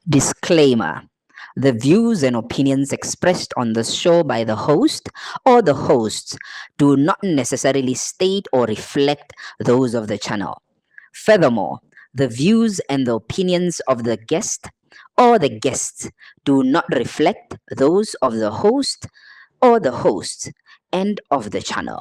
Disclaimer: the views and opinions expressed on this show by the host or the hosts do not necessarily state or reflect those of the channel. Furthermore, the views and the opinions of the guest or the guests do not reflect those of the host or the hosts and of the channel.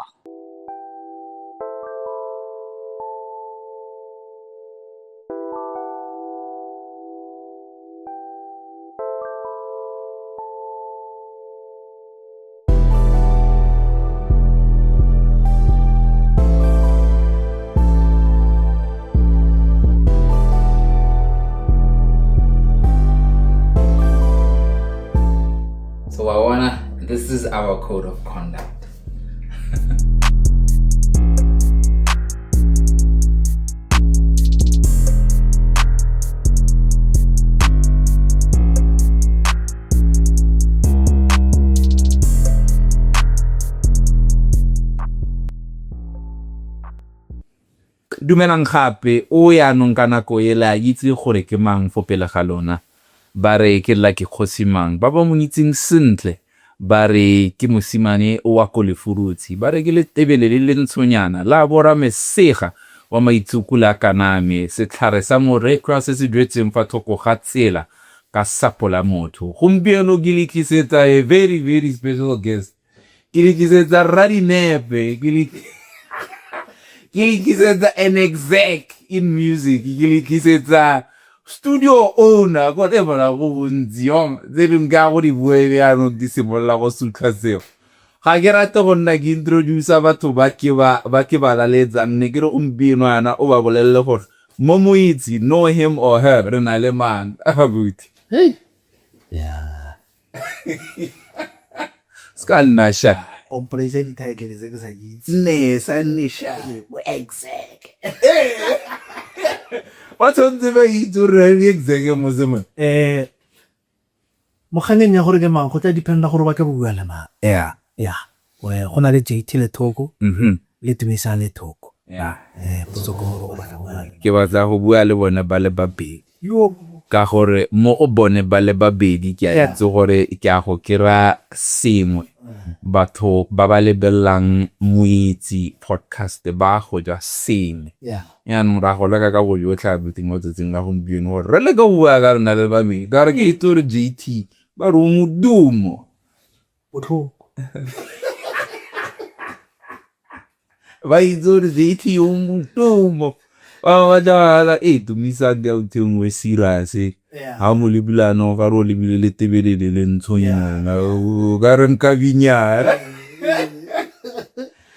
So Awana, this is our code of conduct. Dumelang gape o yaanong ka nako e le a itse gore ke mang fo pele ga lona ba re ke la ke kgosimang ba ba mo itseng sentle ba re ke mosimane o wa ko lefurutsi ba re ke le tebele le ntshonyana la bora mesega wa maitsukula kaname setlhare sa morekwa se se duetseng fa thoko ga tsela ka sapo la motho gompieno ke le tlisetsa a very very special guest ke le tlisetsa radinepe an exec in music ke studio owner whatever la go bontsi tse dingwe ka go di bue yaanong di simolola go sutlha seo ga ke rate go nna ke introduce batho ba ke ba laletsang ne ke re gompieno yana o ba bolelele gore mo mo itse know him or her re na le man abuti Hey. Yeah. ska nna sha Operation title ze ke sa itse. ne sa nisha exec wa tshwanetse ba itse gore re exec mo zema Moganneng ya gore ke mang go tla dependa gore ba ka bua le mang. yeah Go na le JT le Thoko le Tumisa le Thoko. yeah Potso ke gore o batla bua. ke batla go bua le bona ba le babedi ka gore mo go bone ba le babedi ke a itse gore ke a go kira sengwe batho ba ba lebellang Moitse podcast ba go ja sengwe yaanong ra go leka ka go yotlhe abuting mo tsatsing la gompieno gore re le ka bua ka rena le babedi ka re ke itse gore JT ba re o modumo Botlhoko. ba itse gore JT o modumo ba jala Tumisa di a uthengwe serious ha mo lebilano ka ro lebile le tebelele le ntshonyana o ka re nka binyana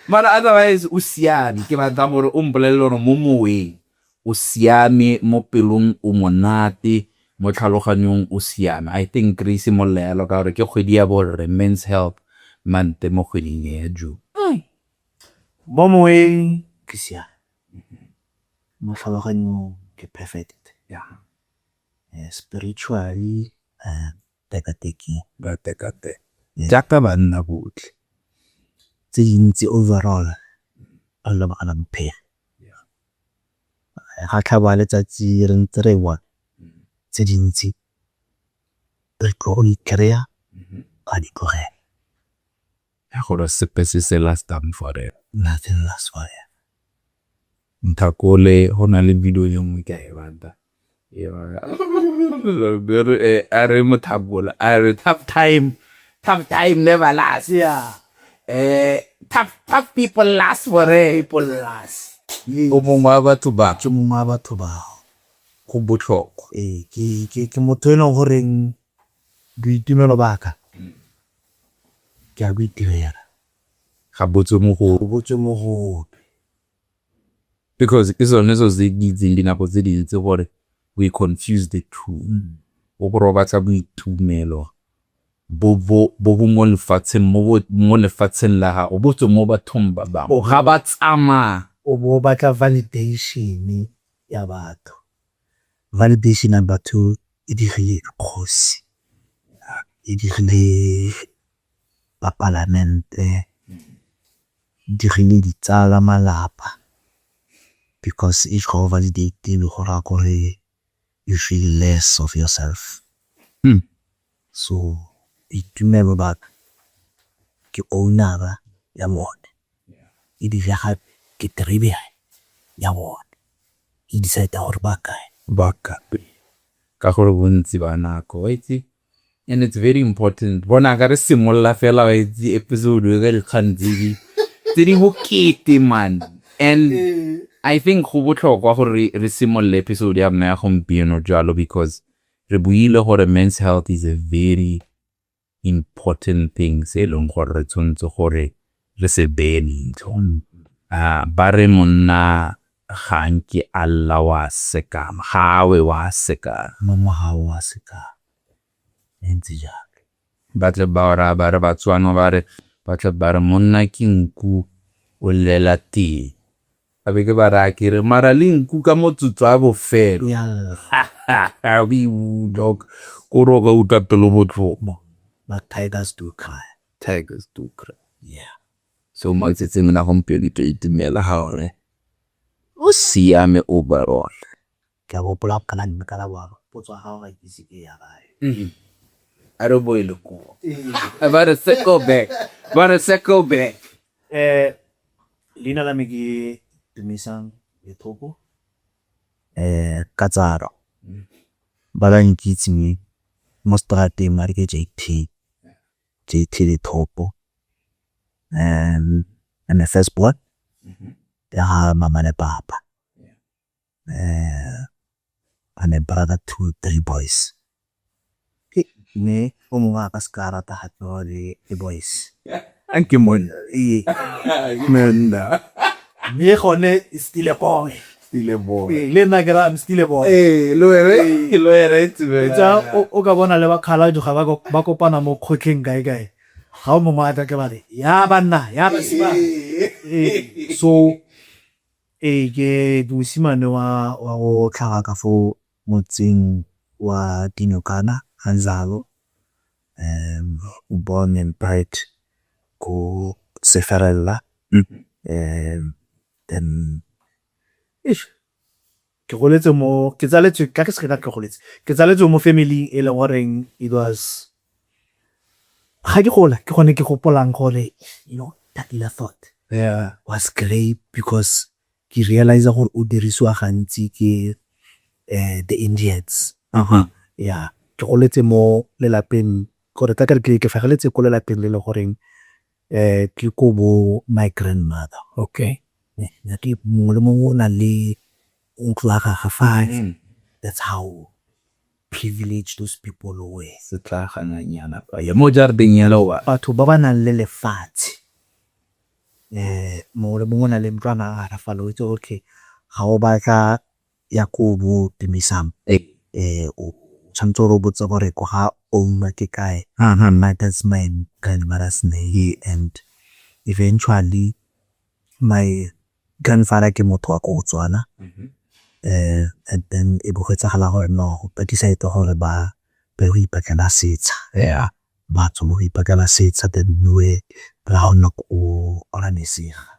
mara otherwise o siame ke batla gore o mpolelele gore mo moweng o siame mo pelong o monate mo tlhaloganyong o siame I think re simolelo ka gore ke kgwedi ya borre men's health month mo kgweding ya June Mo moweng ke siame. Mo tlhaloganyong ke perfect. Spiritually tekateki ba tekate jaaka banna botlhe tse dintsi overall a le bana mphe. Ga tlhaba letsatsi re ntse re wa tse dintsi re tlo di kry-a ga di tlogela. ya gore sepe se last time forever Nothing lasts forever. Nthakole go na le video e nngwe ka e bata a re Mothakola a re tough time never lasts tough people last forever people last o mongwe wa batho ba Ke mongwe wa batho bao. go botlhokwa Ke motho e leng goreng boitumelo baka ke a boitirela ga botse mo go go botswe mo gope. because ke sone so se di itseng dinako tse dintsi gore we confuse the two o go robatsa boitumelo bo mo lefatsheng la gago botse mo bathong ba bangwe ga ba tsamaya O bo batla validation ya batho. Validation ya batho e dirile kgosi, e dirile ba parlamente, dirile ditsala malapa, because each go validate le gore a gore you feel less of yourself. Hmm. So itumelo ba ke owner ya bone. E di gape ke tribe ya bone. E decide gore ba kae. Baka. Ka gore bontsi ba nako wa itse. And it's very important. Bona ka re simolola fela wa itse episode ka dikgantsi tse di bokete man. And I think go botlhokwa gore re simolole episode ya rona ya gompieno jalo because re buile gore men's health is a very important thing se leng gore re tshwanetse gore re se beye leitlho. Ba re monna ga nke alla wa sekama gawe wa sekama Mama ha wa seka. Ntse jalo. batle ba re Batswana ba re monna ke nku o lela tee a be ke ba ra ke re mara le nku ka motsotso a bofelo Yeah. we dog go roga utlwa pelo botlhoko But tigers do cry. tigers do cry Yeah. so matsetseng na gompieno to itumela ga one o siame overall Ke a gopola kana nne ka la bua potso ga ga itse ke ya gae. I don't boil ko about a circle back Leina la me ke Dumisang Lethoko. Katsaro. Ba ba nkitse me mo strateng mare ke JT Lethoko. I'm a firstborn. They have mama and papa. I'm a brother to 3 boys. Me, umunga ka skara ta hatno the boys. thank you mon menda Me gone still a boy. still a boy Le nna ke ra I'm still a boy. lo ere Tsa o ka bona le ba khala jo ga ba kopana mo khotleng gae. Ga o mo mata ke ba re ya banna ya basiba. So ke dusimane wa go tlhaga ka fo motseng wa Dinokana Hanzalo. Born and bred ko Seferella. Then ke goletse mo ke tsaletswe ka ke se ke goletse ke tsaletswe mo family e le goreng it was ga ke gola ke gone ke gopolang gore Tatila thought was great because ke realize gore o dirisiwa gantsi ke the Indians. Yeah, ke goletse mo lelapeng gore ta ke fageletse ko lelapeng le le goreng ke ko bo my grandmother. Okay. Ya ke mongwe le mongwe o na le untlo ya gagwe 5. That's how privileged those people were. se tla gananyana ya mo jardeng ya lowa Batho ba ba nang le lefatshe mongwe le mongwe o na le ntlwana a rafala o itse okay ga o batla Yakubu Dumisang o tshwanetse gore o botse gore ko ga owner ke kae. That's my grandmother's name. And eventually my grandfather ke motho wa ko Botswana. And then e bogetsagala gore no ba decide gore ba go ipakela setsha. yeah Ba tswa go ipakela setsha then we ra ona ko Oranesega.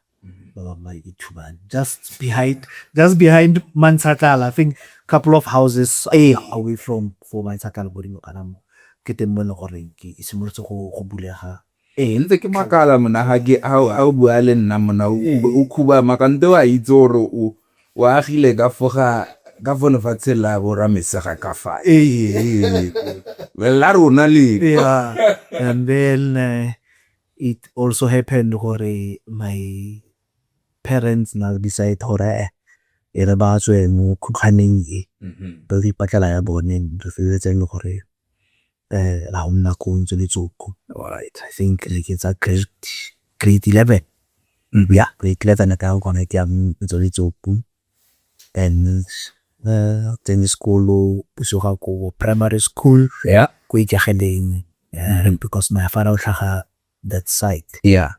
Just behind Mansakala, I think couple of houses away from Mansakala boarding kanamo ke teng mo le gore ke simolotse go bulega. ntse ke makala mona ga ke a o bua le nna mona o khuba makante wa itse gore o agile ka fo lefatshe la boramesega ka fa la rona le Yeah. And then it also happened gore my parents na decide gore e re ba tswe mo khukhaneng ba re ipakela ya bone re feletse le gore la umna ko ntse le tsoko. Alright, I think ke tsa grade 11. Yeah, grade 11 ka go connect ya ntse le tsoko. And then school pusoga ko primary school yeah ko Ikageleng. Because my father tlhaga that side. yeah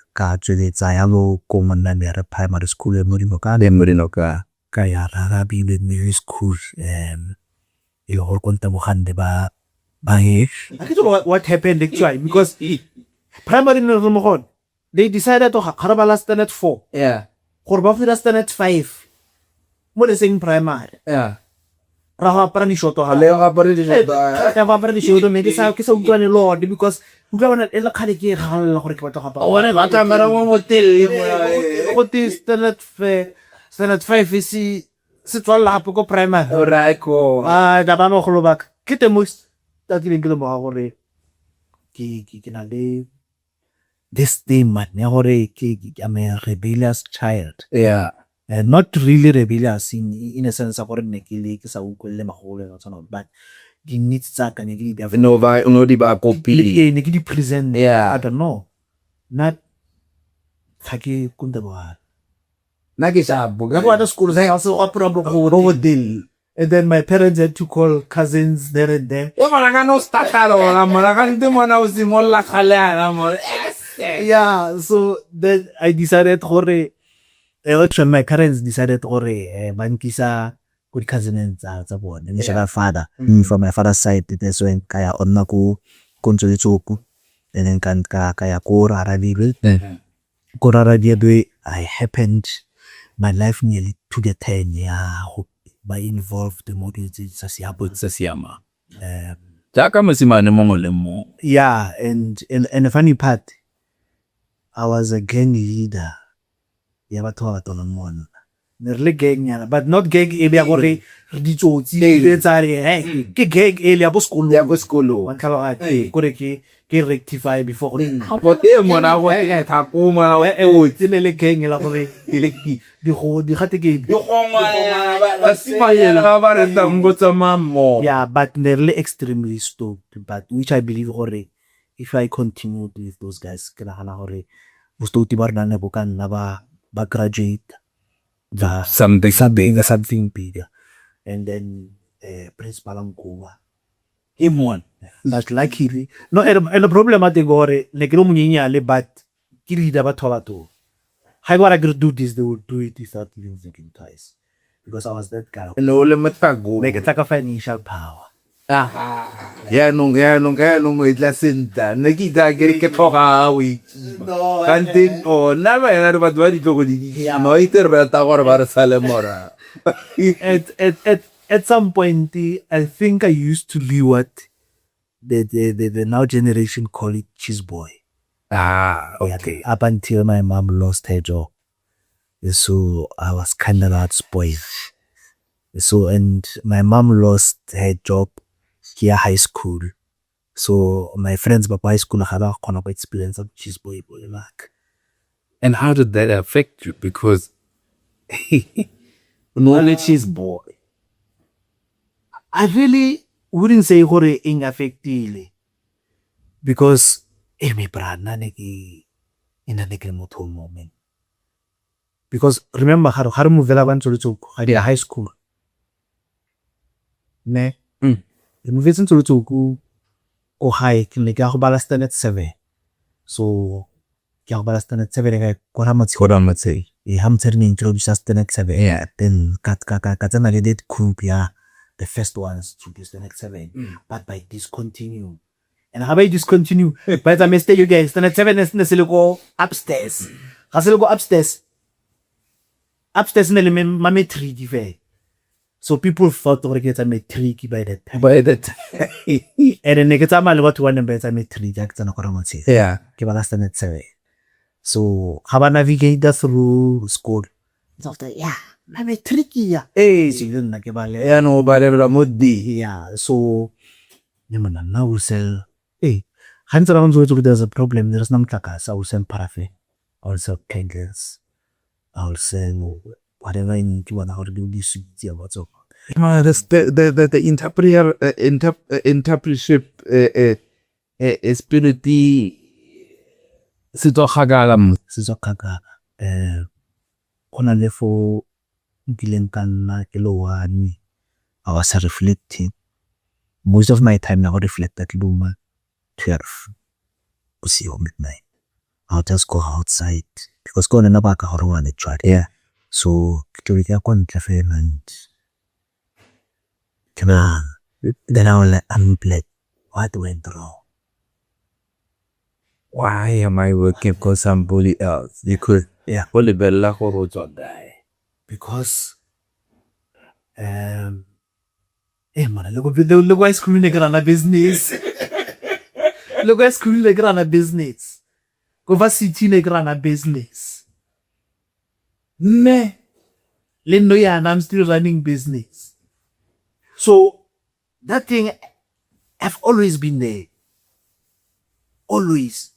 Ka tsweletsa ya lo ko Manamere primary school e mo ka ka ya Rarabile middle school. E le gore konta bogande ba he. I don't know what happened actually because primary no mo gone they decided to harabala stand at 4 yeah gore ba fira stand at 5 mo the same primary. yeah ra go apara di-short-o le go apare di ga go apara di-short-o mme ke sa utlwane le one because utlwa bona e le kgale ke galela gore ke batla go apara one ba tsamaya mo motelele gote standard 5 se tswalela gape ko primary right ko da ba mogolo baka ke temo tatileng ke lemoga gore ke na le this thing man ya gore I'm a rebellious child yeah not really rebellious in a sense gore ne ke sa utlwele magolo ya tsona but di needs tsa ka ne di no di ba copy ne ke di present Yeah. I don't know not ga ke kunta ba na ke sa buga go at school say also opera go deal and then my parents had to call cousins there and there o mara ka no startalo la mara ka ntse mona o simolla khale ana mo yeah so then I decided gore actually my parents decided gore ba nkisa good cousins tsa bone ne shaka father from my father's side that's when kaya onna ku kontso letsoku and then ka ya ko rarabile ko rarabile I happened my life nearly to the 10 ya ba involved mo tsa siama jaaka mosimane mongwe le mongwe yeah and the funny part I was a gang leader ya batho ba batona mona ne re le gang yana but not gang e ya gore re ditsotsi le tsa re ke gang e ya bo sekolo wa tlhalo gore ke rectify before gore bo te mona go tha ko mona o tsenele gang la gore di gate ke di gongwa ba simayela ba re tambo tsa mammo yeah but ne re le extremely stoked but which I believe gore if I continue with those guys ke nagana gore bostoti ba rena ne bo ka nna ba graduate something bigger and then principal Nkuba him one that's luckily no and the problem at gore ne ke lo monyenyale but ke leader ba thobato how what I could do this they would do it without even thinking twice because I was that guy no le matago like it's like a financial power ya nong e tla senta ne ke tla ke thoga we kanting o na ba ena re batho ba ditlogo di no iter ba ta gore ba re sale mora at some point I think I used to be what the now generation call it cheese boy okay up until my mom lost her job so I was kind of not spoiled so and my mom lost her job here high school so my friends by high school had a kind of experience of cheese boy like and how did that affect you because no cheese boy I really wouldn't say gore ing affectile because me brana ne ke ina ne ke motho moment because remember haro movela ba ntse ga di high school ne the movie ntse ko high ke ne ke go bala standard 7 so ke go bala standard 7 ga ko ramatsi hamtse re introduce standard 7 yeah then ka tsena le that group ya the first ones to do standard 7 but by discontinue and how by discontinue by the mistake you guys standard 7 is ne go upstairs ga se le go upstairs ne le mametri dive so people thought gore ke tsa matric by that and then ke tsa male batho ba ne ba tsa matric ya ke tsana go ramotse yeah ke bala standard 7 so how ba navigate through school so yeah my matric ya so nna ke bale ya no ba le modi yeah so ne mona na o sell hands around so there's a problem there's no mtlakasa o sell paraffin also candles also whatever in you want to do this about so the interpretership spirit se tsogaka kona le fo nkileng ka nna ke lo one I was reflecting most of my time now reflect at luma 12 bosigo midnight I'll just go outside because go na baka gore wa ne tshware yeah so ke tlo ke kwa ntle fela and then I was like I'm black what went wrong why am I working for somebody else you could yeah only bella go die because man, look why school ne run a business. Look why school ne run a business. Go va city ne run a business. Ne. Lendo ya, and I'm still running business. So that thing have always been there. Always.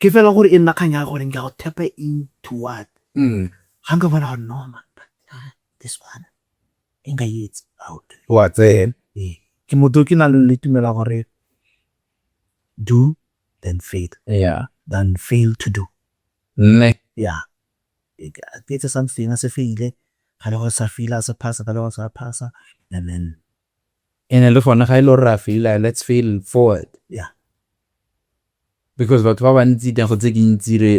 Ke fela gore e nna kgang ya gore nka go tap into what? Ga nka bona gore no man, this one e nka e etsa out. What's it? Ke motho ke na le tumela gore do then fail. Yeah. Then fail to do. Ne. Yeah. It's something as a fail. Ga le go sa fail as a passa, ga le go sa passa, and then And le fona ga ile ra feel let's fail forward. yeah. Because batho ba bantsi teng go tse ke ntsi re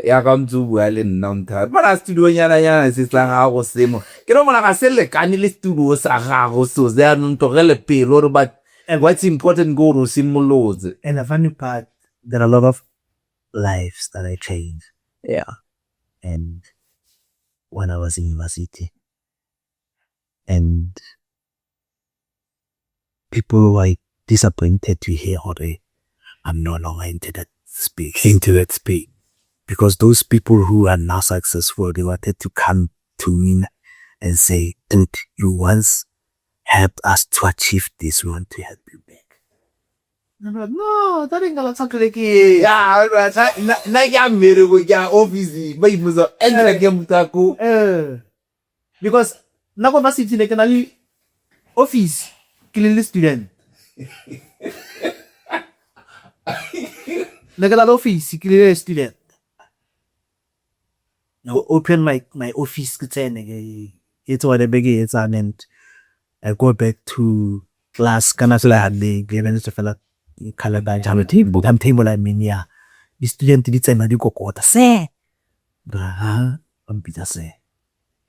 ya ka ntse bua le nna ntha bara studio nyana se tla ga go semo ke no mona ga se le kane le studio sa gago so there no ntogele pelo re but what's important go ro simolotse. And the funny part, there are a lot of lives that I changed. Yeah. And when I was in university, and people were disappointed to hear I'm no longer into that space. Because those people who are now successful, they wanted to come to me and say, dude, you once helped us to achieve this, we want to help you back. And I'm like, no, that ain't gonna talk like it. Yeah, na ya mere go ya office ba imuzo entra ke mutako. Because na go ba city le kana le office ke le student. Like that office, you student. Now open my office it's what I begin it's and I go back to class kana sila hadi given to fella calabash am table I mean yeah. The student did say madi ko kota se. Pita se.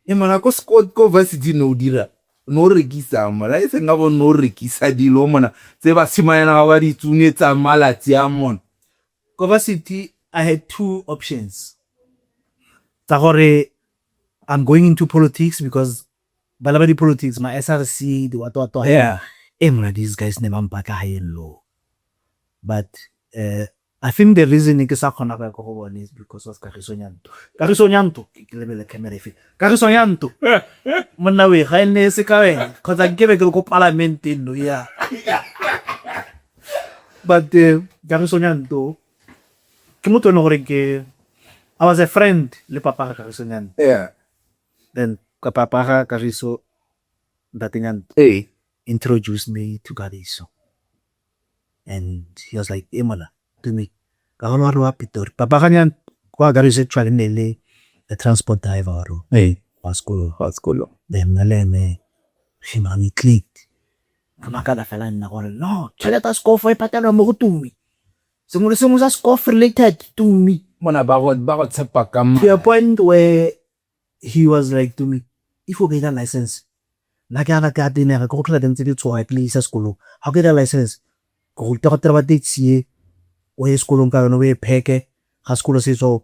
E mona ko Scott ko varsity no dira. No rekisa mala e se nga bo no rekisa dilo mona tse ba simanyana ga ba di tsunetsa malatsi a mona. City, I had two options. I'm going into politics because balabadi politics, my SRC, the what. Yeah. These guys never back high and low. But I think the reason is because of Kagiso Nyanto. Kagiso Nyanto, Kagiso Nyanto. Manawe, Haine Sikawe, because I gave a go parliament in yeah. But Kagiso Nyanto. I was a friend le papa Kagiso Nyanto. Yeah. Then papa Kagiso Hey. introduced me to Kagiso. And he was like, Emola, to me. Papa Kanyan kwa Kagiso chwalinele the transport driver. Hey. Pasculo. Then naleme himami clicked. Kamakala fela na ko no, chaleta scoff e patalo mo to me. Some scoff related to me. Mona ba go tsepa ka To a point where he was like to me, if you get a license, na kana ka dinega go tla dentse di tswa at least sekolo. How get a license? Go tla ba ditsi o e sekolo ka no we pheke ga sekolo se so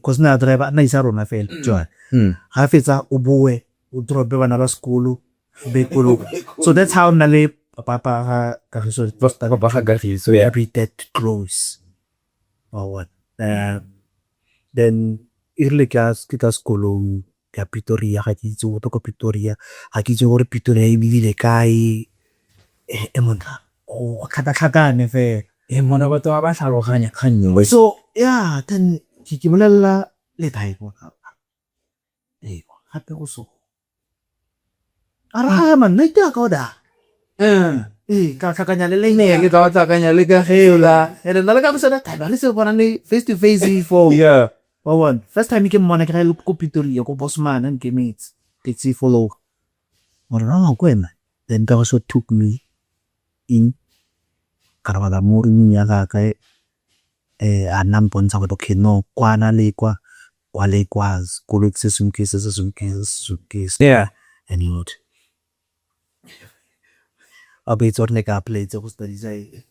cause na driver na isa rona fela. Jwa. Ha fetsa o boe o drope bana ba sekolo be kolo. So that's how nale papa Kagiso so yeah. every that close or what then irle kita sekolo ka Pretoria ga ke itse go to Pretoria ga ke itse gore Pretoria e bile kae e mona o khatakane fe E mona ba to ba tlhaloganya kganyo. so yeah then ke bolella le thai bona gape go so ara man nna ita ka oda ka tlhakanya le leng Ke tla tsakanya le ka geola. and then nalaka se that time le se bona le face to face for Yeah. one first time ke mona ke le ko Pretoria ko Bosman and ke meet taxi follow mona go ema then Kagiso took me in karabada mo in ya ka a nampontsha go okay no kwana le kwa le kwa go se sunkise Yeah. and you a bit or like a plate go study say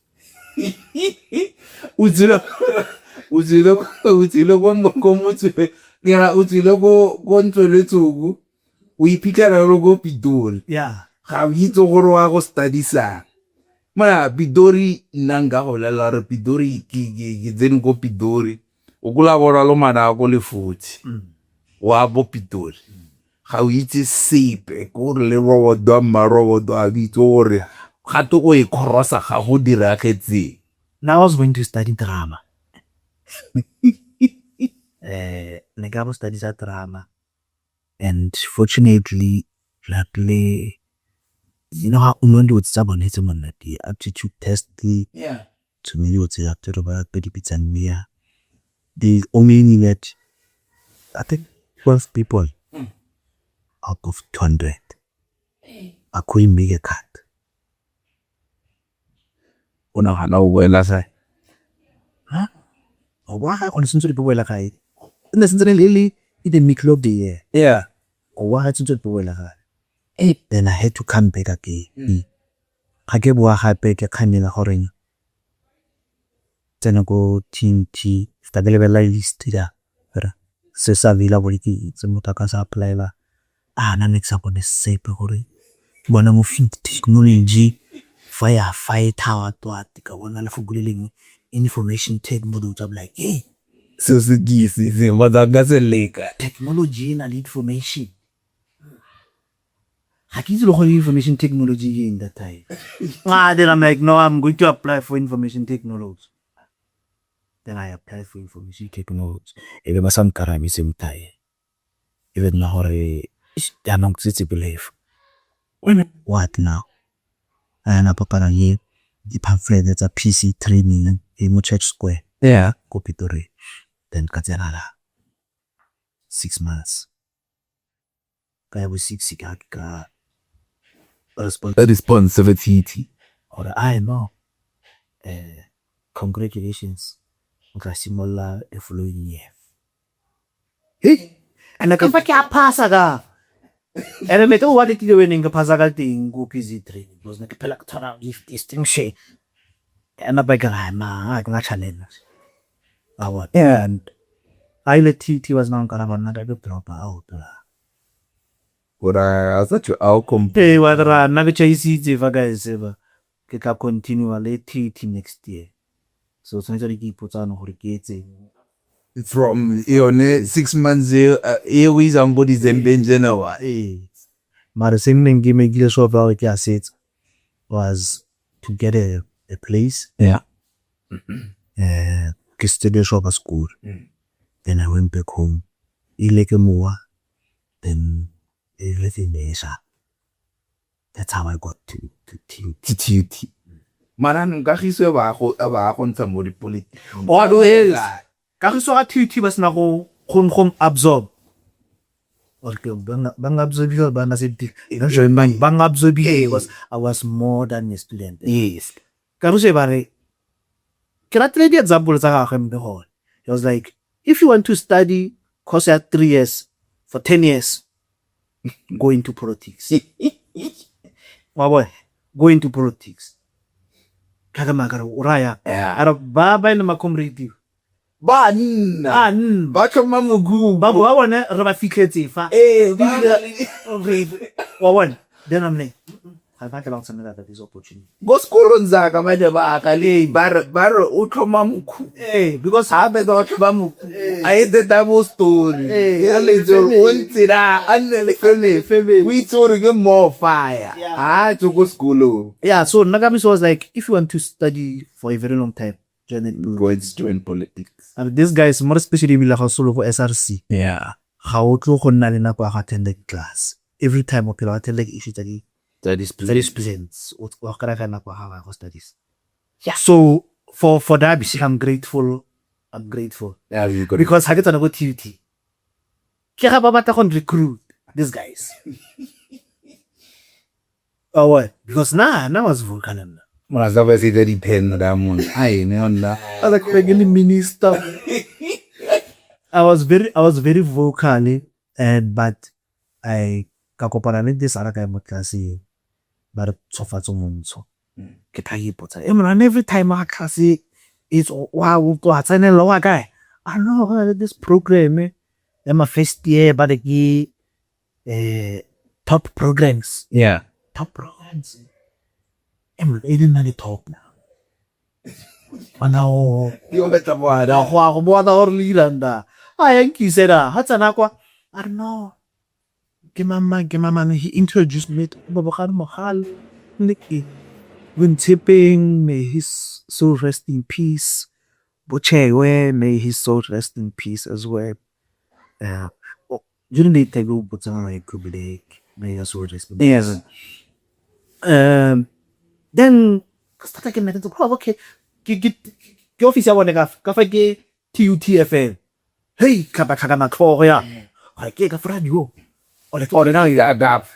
Utsilo go motswe. Ngara utsilo go ntwe le tsugu. O iphitlhela re go Pitoli. yeah ga o itse gore wa go studisang mara Pitori nna nka go lela gore Pitori ke tsene ko Pitori o kola bona lo mana go le 40 wa bo Pitori ga o itse sepe gore le roboto maroboto a bitse gore gato go e crossa ga go diragetseng. Now I was going to study drama. Ne ka bo study sa drama. And fortunately, luckily, you know how umuntu utsa bonetse monna di aptitude test di to me you say after about 30 bits and me. They only needed I think 12 people out of 200. I couldn't make a cut. Una gana o boela sa Huh? Oh, why I want to be well like and this is really in the middle of the year. yeah Oh, why I to be well like then I had to come back again. I get what I back a kind of horring. Then I go TNT, sta delle bella list da. Se sa vila voliti, se mutaka sa apply la. Ah, na next up on the sape hore. Bona mo fin technology fight tower to atika bona la fuguleleng information technology I'm like, hey, so se gisi se madanga se leka technology and information. I can't look information technology in that time. Then I'm like, no, I'm going to apply for information technology. Then I applied for information technology. Even some karami sim tai. Even now, I don't believe. What now? And I papa here the pamphlet that's a PC training in Church Square. yeah Copy to reach. Then Kajanala. 6 months. Kaya was 6 ka responsibility or I know. Congratulations. Nkasimula the following year. Hey, and I can pass aga. And I met what did you doing in the Pazagal go PC training? It was like a pelactona gift distinction. And a beggar, I can challenge. And I let TT was non caravana drop out. ora sa tho outcome Hey, whether I never chase it if I guys ever get up continually TT next year. So somebody keep on hurricane. from yone 6 months e o isa ngo December in January Hey, but the same thing give me gears of our said was to get a place. yeah Custodial shop at school. Then I went back home. Ileke more. Then everything is that's how I got to TTT mara nka giswe ba go ntsha mo di politics Oh, do is. Kagiso ga TT ba sna go absorb. Okay, bang absorb because bang as it bang absorb I was more than a student. yes Kagiso ba re can I tell you the example tsa gagwe mbe hole. He was like, if you want to study course at 3 years for 10 years, go into politics. My boy, go into politics. Kaga magara uraya. yeah Ara baba ina makomredi. ba nna ba tsoma mogu Babu wa bona re ba fitlhetse fa. Wa bona. Then I'm like, I can't allow something that is opportunity. go sekolong zaka ba ba ka le ba re o tlhoma mokhu Because ha be go tlhoma mokhu a ite double story ya le tso o ntira anele feme we tsore ke more fire ha tso go sekolong yeah, so Nagami was like, if you want to study for a very long time, join it. go join politics And this guy is more especially like solo for SRC. yeah How to go na le nako ya attend the class. Every time o phela attend like issue tadi. that is Presents. O kara ka nako ha go studies. Yeah. So for that, I'm grateful. I'm grateful yeah you got because I get to go TUT. Kaya ba bata kon recruit these guys. Oh what? Because na was volcanon. mara sa ba se di pen da mon ai ne onda I was like beginning minister. I was very vocal and but I kakopana le this ara ka mo class but tsofatso montsho ke thagipotsa and every time I class it's wow to atsenela wa guy I know this program my first year but the top programs yeah top programs. Em e na le top na. Bana o Yo betla mo da go bona gore le iranda. A yang ki sera ha tsana kwa. I don't know. Ke mama he introduced me to Babakar Mahal. Niki. When tipping, may his soul rest in peace. Bochewe, may his soul rest in peace as well. During the Tego Botana Kublik, may his soul rest in peace. Yes. Then, start again, okay. Get office, I want to go for TUTFL. Hey, Kabakana Korea. I get a friend you. Or the ordinary adapt.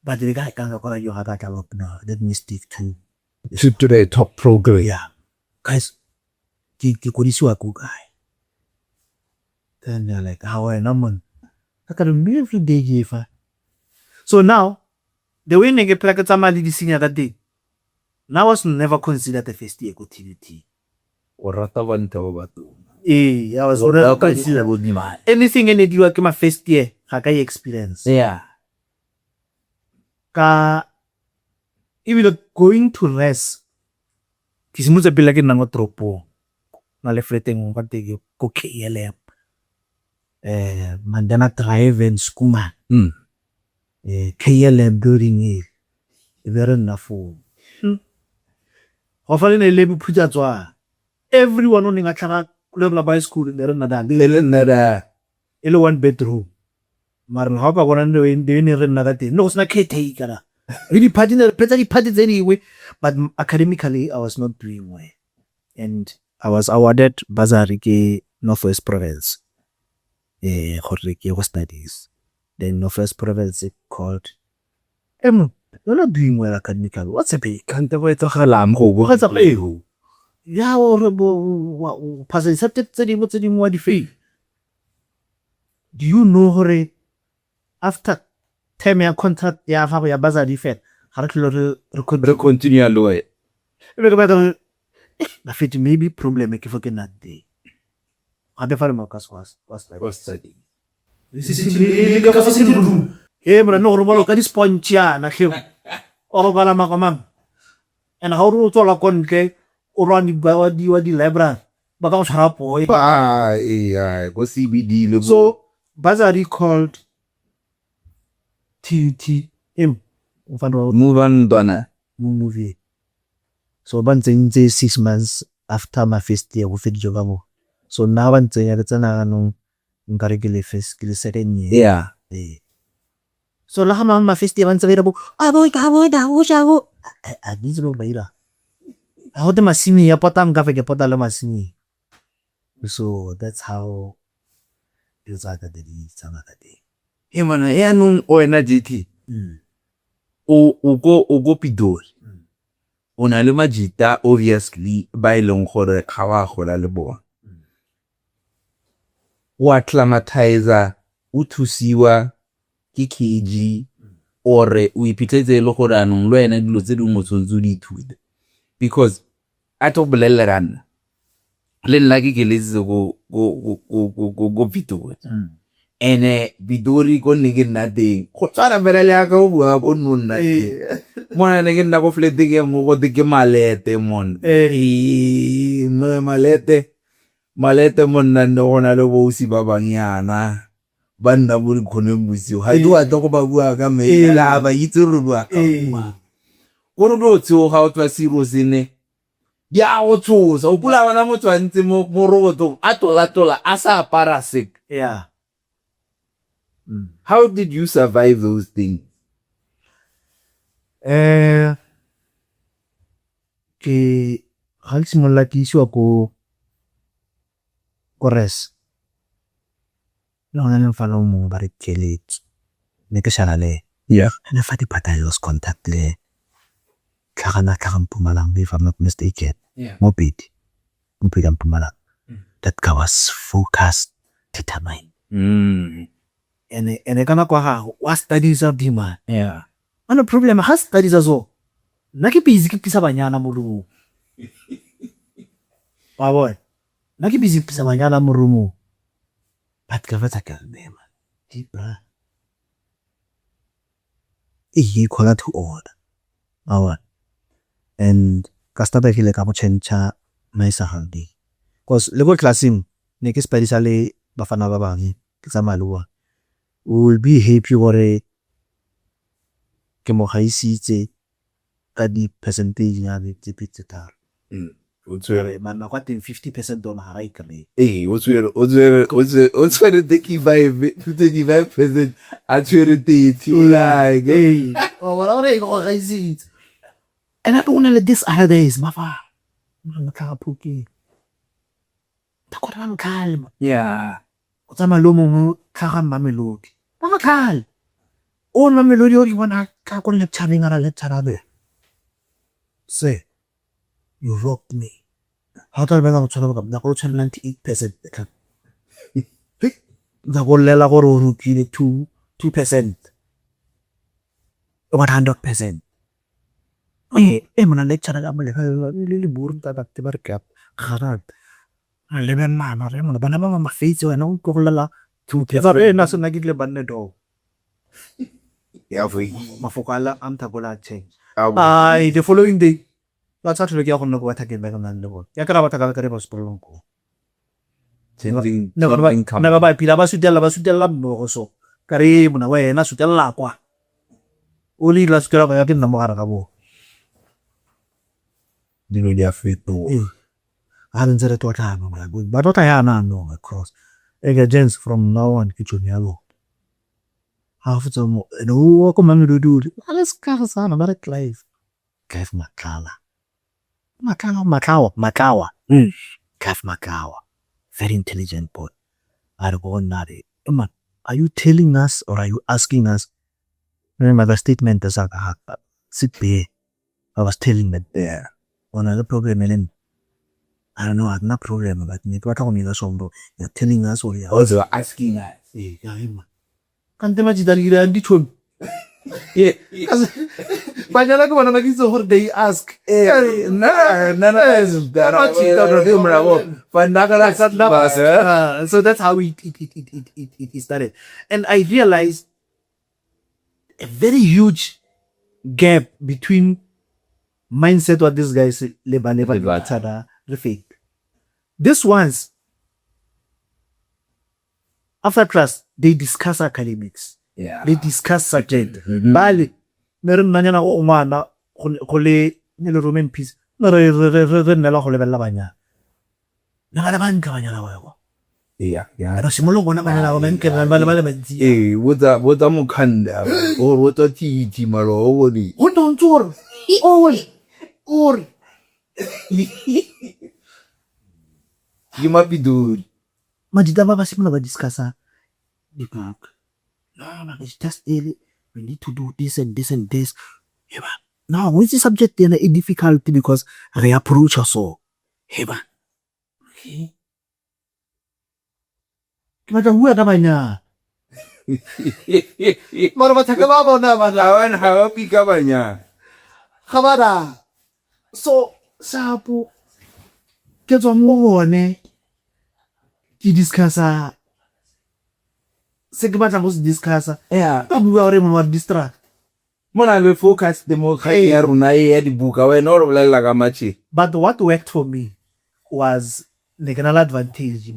But the guy can't call you have that up now. That mystic too. to the top program. Yeah. Guys, ki kodisi wa guy. Then they're like, how I know. I got a every day give. So now, the way nigga play Tamali the senior that day. Now was never considered the first year go TVT. O rata ba ntho ba tu. I was never considered good man. Anything in the work my first year, I got experience. Yeah. Ka even going to rest. Kisimuza pila ke nango tropo. Na le fleteng mo pateke ko KLM. Mandana drive and skuma. KLM building e very na for. Hofali ne lebu phuja tswa. Everyone on nga tlhaga le la by school in there na da. Le nna Ele one bedroom. Mara ha ba bona ne re nna ka teng. No sna caretaker kana. Really party anyway, but academically I was not doing well. And I was awarded bursary ke Northwest Province. Studies. Then Northwest Province called you're not doing well academically. What's a big? Can't wait to halam go. What's up? Yeah, or pass the subject more defeat. Do you know hore after 10-year contract ya fa ya bursary fet ha re continue lo e be go batla na fit maybe problem ke for na day ha be fa mo ka was study mra no robalo ka di sponge ya na hle o bala makamang and how ro tsola kontle o rwani ba di library ba ka o tshara po go CBD lo. So bursary called TUT move on dona movie. So bantseng 6 months after my first year go fit joba mo. So now bantseng ya tsena no nkare ke le first ke le second year. Yeah. So la hama my first year bantseng bo a boy ka boy da o shago a dizro baira. A hote masimi ya potam ka fe ke potala masimi. So that's how it's like the tsana ka day. Mana ya nung o ena GT. O go Pidori. O na le majita obviously ba ileng gore ga wa gola le bona. O acclimatizer o thusiwa ke KG ore o iphitlhetse le gore anong lo ena dilo tse di mo tsontso di ithuta. Because ato boleleran le nna ke letse go Pidori. Ene Bidori ko nne ke nna teng go tsara fela le aka o bua go nonna mona ne ke nna go flete ke mo go ke malete mon malete monna ne gona le bo usi ba banyana ba nna bo khone bosigo ha di wa tlo go ba bua ka me la ba itse re bua ka go ro tso ga o twa siro sene ya o tsosa o pula bana mo tswantse mo roboto a tola a sa parasik. Yeah. How did you survive those things? Ke ga ke simolla ke isiwa ko res no ne fa lo mo ba re keletse ne ke shala le Yeah. ne fa di battalions contact le Karana Karampumalang, if I'm not mistaken. Yeah. Mopid Mpumalang. That guy was focused, determined. And I kana kwa what studies of him. Yeah. Ano problem has studies as well. Naki busy kisa banyana murumu. Boy. Naki busy kisa banyana murumu. But kavata kalmema. Deeper. He called to order. Awa. And ka start ke le ka mo change my sa handi. Cause le go classing ne ke spedisa le bafana ba bang ke tsa malua. We will be happy gore ke mo gaisitse ka di percentage ya tse pitse tharo. O tswere Man na kwa 50% don ha ra ikre. o tswere 35% a tswere 30 o like Hey, oh wala re go gaisitse. And I don't want to let this other days mafa. Mo ka puki. Ta kwa ram calm. yeah O tsama lo mo ka ga mamelodi. Ba khal. O mamelodi o di bona ka go le tshabeng ara le tsarabe. Say, you rocked me. How tell bega go tshola ba na go tshola 98%. Da go lela go ro rukile 2%. 100%. Mona lecture ka mo le buru ta te ba re ka garat. Le ben mama re mona bana ba ma face wena o go lela 2%. Na se na ke le banne do. yeah for Mafokala am ta bola change. The following day la tsa tlhole ke ya go nna go batha ke ba ka nang le bona. Ya ka ra batha ka re ba sepolong ko. changing Ne ba pila ba sutela mmogo so. Kare mona wena sutela kwa. O le la sutela ba ya ke nna mo gara ka bo. dilo di a feto I didn't say that what I'm like, but what I am now across. I get gens from now on kitchen yellow. Half of them, no, come on, do. Let's go, son, I'm at life. Kev Makala. Makawa. Kev Makawa. Very intelligent boy. I don't go nari. Man, are you telling us or are you asking us? Remember the statement is sit there. I was telling that there. On another program, I don't know, I'm not program, but you're telling us or you're also asking us can't imagine that you're the truth. yeah But you're not going to make it so they ask. So that's how it started. And I realized a very huge gap between mindset what this guy say never fake. This ones after class they discuss academics. yeah They discuss subject. Bali meron na nyana o ngwana go le Roman peace. Na re nela go lebella banya. Na ga ban ka banya la wa. yeah Pero simolo bona bana la ben ke ba le mentsi. what a mokhanda or what a titi malo o di O don't tsor. Or you might be dude Majida ba simolo ba discussa. No, it's just we need to do this and this and this. Yeah, now, what's the subject then a difficulty because they approach us so. Hey, okay. Kaya who ada banyak. Mara macam apa na mana? awan happy ka ba niya Kamara. So, sapo. Kaya mo ne. Discussa. Segment was discuss. yeah We are more distract. mona le focus the mo Hey. ya runa ya di buka we no re bolela ka matchi But what worked for me was the general advantage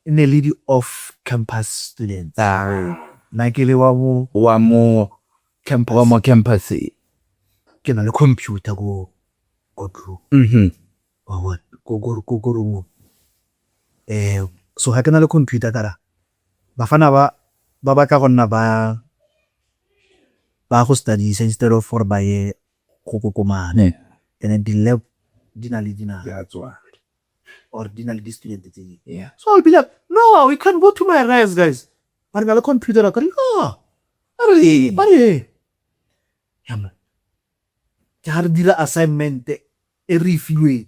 in the lead of campus students. Nakele wa mo campus. Ke na le computer go through. Or what? Go room. So ha ke na le computer tara. Bafana ba ka gonna ba go study instead of for by go komane. ne And then the lab dinali that's why or dinali student thing. yeah So I'll be like, no, we can't go to my rise, guys. But I got a computer. I go, no. really Bari. Yama. Kaya dila assignment e review.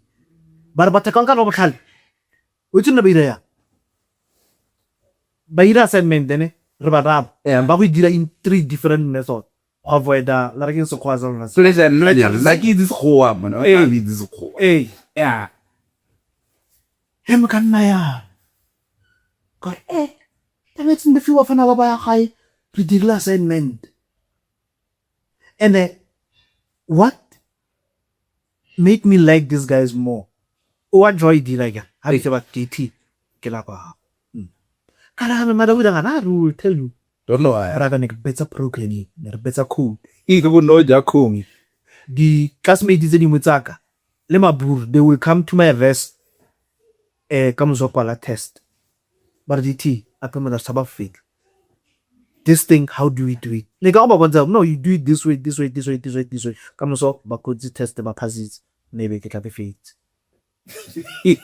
Bar batakang ka no bakal. Ucun na bira. Bayira assignment ne. Rabadab. But we did it in 3 different methods. Avoid largin so kwazal na. so listen like this khoa man this khoa Hey. yeah Hem kan na ya. Ko Damit in the few of another by a high ridiculous assignment. And what made me like these guys more? What joy did I get? How do you about DT? Kelapa. Karame madawida I will tell you. Don't know why. Rather than better programming, better code. Even know Jakumi. The classmates in Mutaka, Lemabur, they will come to my verse, comes up a test. But the T, I come with a sabbath fake. This thing, how do we do it? No, you do it this way. Come up, but could you test them passes? Maybe get a fate.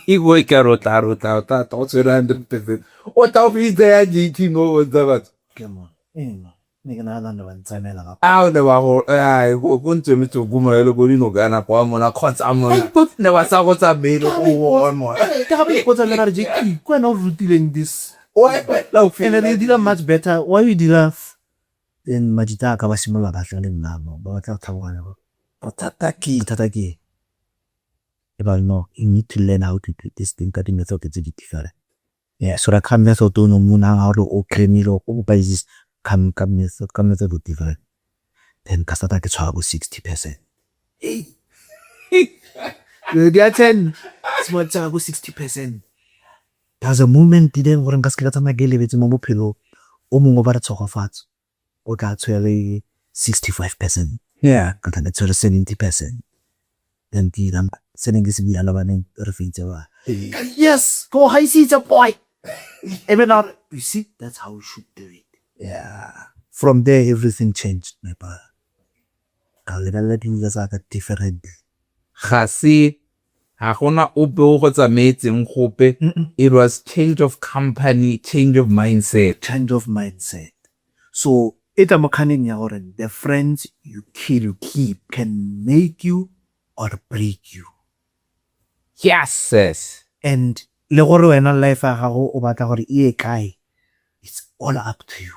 Igual rota, 100%. What of is there, GT? No, what's that? Come on. Nigga, I don't know when time I I'll never, I won't tell me to go my elbow in Ghana, Pamona, Consamon. Never saw what I made one more. What's another JQ? Why not dealing this? Why? And they did much better. Why we did laugh? Then Majita Kawashimola Bashal in Namo, but I'll tell one about Tataki. About no, you need to learn how to do this thing that in the thought it's different. Yeah, so I come here to no moon out or Kremiro or by this come method different. Then Kasata gets 60%. Hey, they are 10. Small 60%. There's a moment didn't want to get my gilly with Momo pillow, Omo over the talk of fat, or got to 65%. Yeah, got an extra 70%. Then I'm sending this be allowing the yes, go high seats a boy. Even now, you see, that's how we should do it. Yeah. From there, everything changed, my brother. I'll let you guys are different. Hasi, Hakona Ubo was amazing hope. It was change of company, change of mindset. Change of mindset. So, it's a mechanic, the friends you keep can make you or break you. Yes. And le gore wena life ya gago o batla gore e kae, it's all up to you.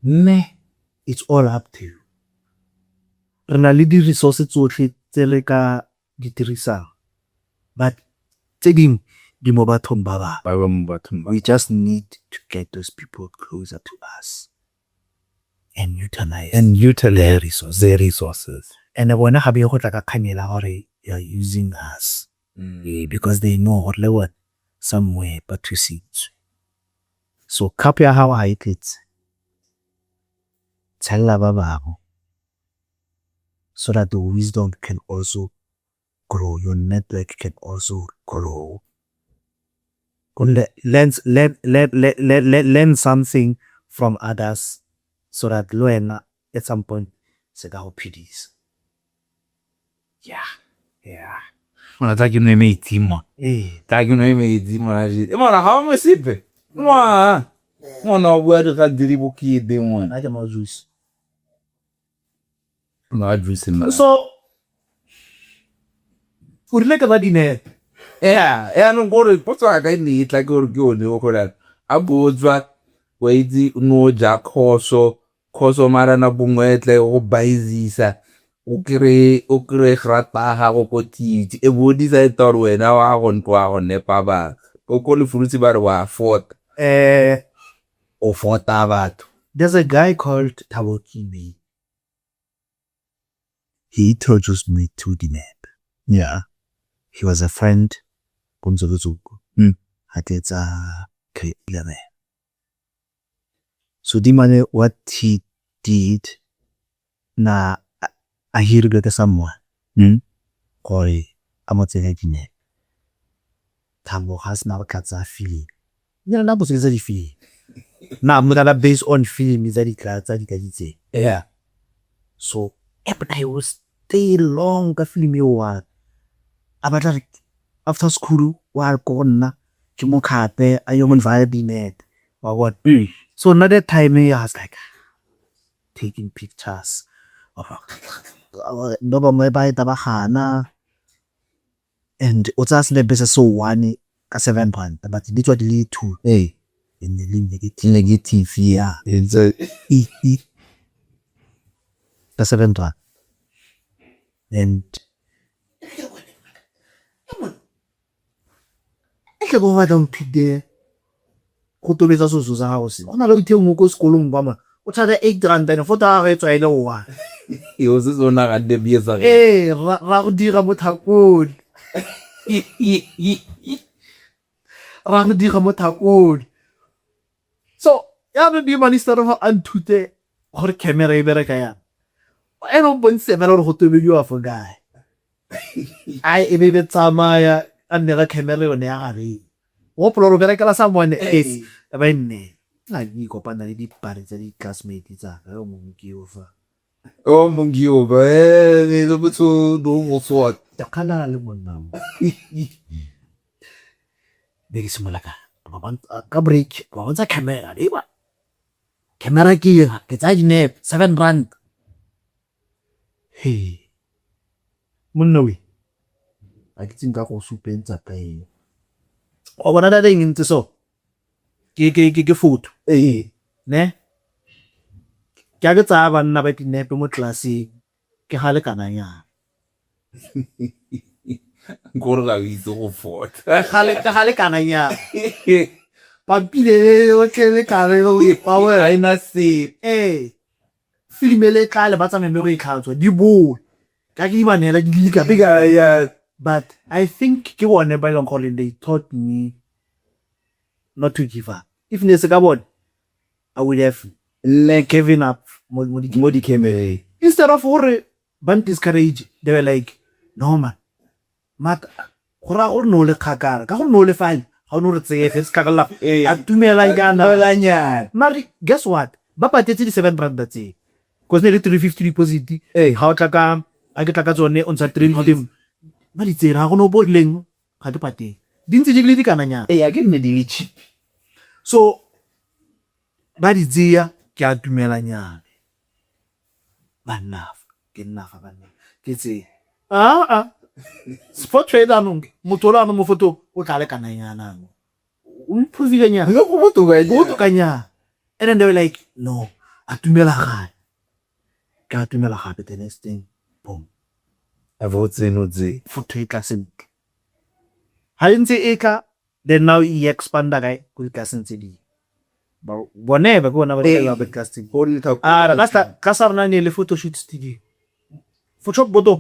Me, it's all up to you. Re na le di-resources tsotlhe tse re ka di dirisang, but tse dingwe di mo bathong ba bangwe. We just need to get those people closer to us and utilize their resources. And bona ga be go tla ka khamela gore they are using us because they know what somewhere but to see. So copy how I did. Tell ba so that the wisdom can also grow. Your network can also grow. Learn something from others so that learn at some point say that PDs. Yeah. Mwana taki no eme itimo. Taki no eme itimo na jide. Mwana hawa mwesipe. Mwana wadu kadiri buki ide mwana. Aja majusi. No ajusi mwana. So, urileka badine. No gore poto aga ni itla gore gyone okola. Abozwa weidi no ja khoso mara na bungwetle go baizisa. Ukre grata ha go kotiti e bodisa e tor wena wa go ntwa go nepa ba go le fruitsi ba re wa fort o forta batho. There's a guy called Taboki. He introduced me to the map. Yeah. He was a friend. Hateta K11. So the man what he did na I hear the someone. Koi amotegine. Tambo has now katsa feeling. You're not supposed to feel. Now I'm not based on feeling is that it. Yeah. So I will stay long ka film you want. About after school while gone Chimokape I human vibe net or what. So another time I was like taking pictures of no my by tabahana and otas le besa so one ka 7 point but it was the 2 in the negative yeah it's a ka 7 point and ke go ba don't pide go tobetsa so sa house ona le dithe mo ko sekolong ba ma o tshwara 8 rand and 4 ga e tswa ile 1 Yo se sona ga de biesa ge. ra go dira mo thakong. Ra go dira mo thakong. So, ya re di mani stara go anthute gore camera e bereka yana. Ena o bontshe fela gore go tobediwa fo kae. Ai e be tsamaya a nne ga camera yone ya gare. Go polo berekela someone else ba nne. La di kopana le dipare tsa di classmate tsa ka o mongwe ke o fa. Oh mongio ba ne lo botso do mo so. Ya kana le monna. Be ke simola ka break ba bontsha camera di ba. Camera ke tsa dinepe 7 rand. Hey. Monna we. A ke tsinka go supentsa ka e. O bona da ding ntse so. Ke photo. Ne? Ke a ke tsa banna ba dinepe mo classeng. Ke ga le kana nya. Gore la itse go fort. Ga le kana nya. Pampile o tlele ka re o e power Ai na se. Filmele tla le batsa memero e khatswa di bo. Ka ke ba nela di ka Biga ya. but I think ke one by long calling they taught me not to give up. If nese ka bona I would have like given up mo di camera. Instead of gore ban discourage they were like no man. Mat gora o no le khakara ka go no le fine. How no re tsefe se ka la a tumela ngana la nya. Mari guess what? Ba patetse di 7 rand tse. Cause ne le 350 deposit. How o tla ka a ke tla ka tsone on sa 350. Ba di tsera go no bodleng ga di pateng. Di ntse di le di kana nya. A ke ne di litchi. So ba di tseya ke a tumela nya. Banna ke nna ga banna. Ke tse. Sport trader no motola no mo photo o tla le kana nya na. O mphuzi nya. Go Go to nya. And then they were like, no, a tumela ga. Ka tumela ga the next thing. Boom. a votse no tse. Photo e tla sentle. Ha ntse e ka then now e expanda kae go ka sentse di. Ba bone ba go na ba tla ba casting. Go le ta. Lasta ka sarna ne le photo shoot studio. Photo boto.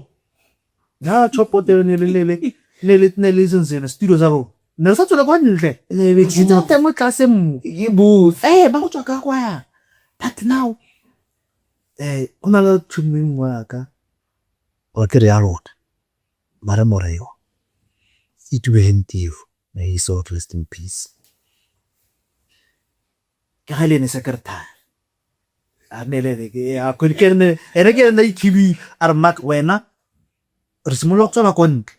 Na chopo te ne le sense studio za go. Ne sa tsela kwa ntle. Le be Ke tsa mo tlase mo. ke booth. Ba go tswa ka kwa. But now ona la tshumeng wa ka. O ke re ya rona. Mara moreo. Itubentivo. May he so rest in peace. Ke ga le ne secretary. A ne le ke a ko ke ne ke na TV armak wena. Re simolo tswa ba kontle.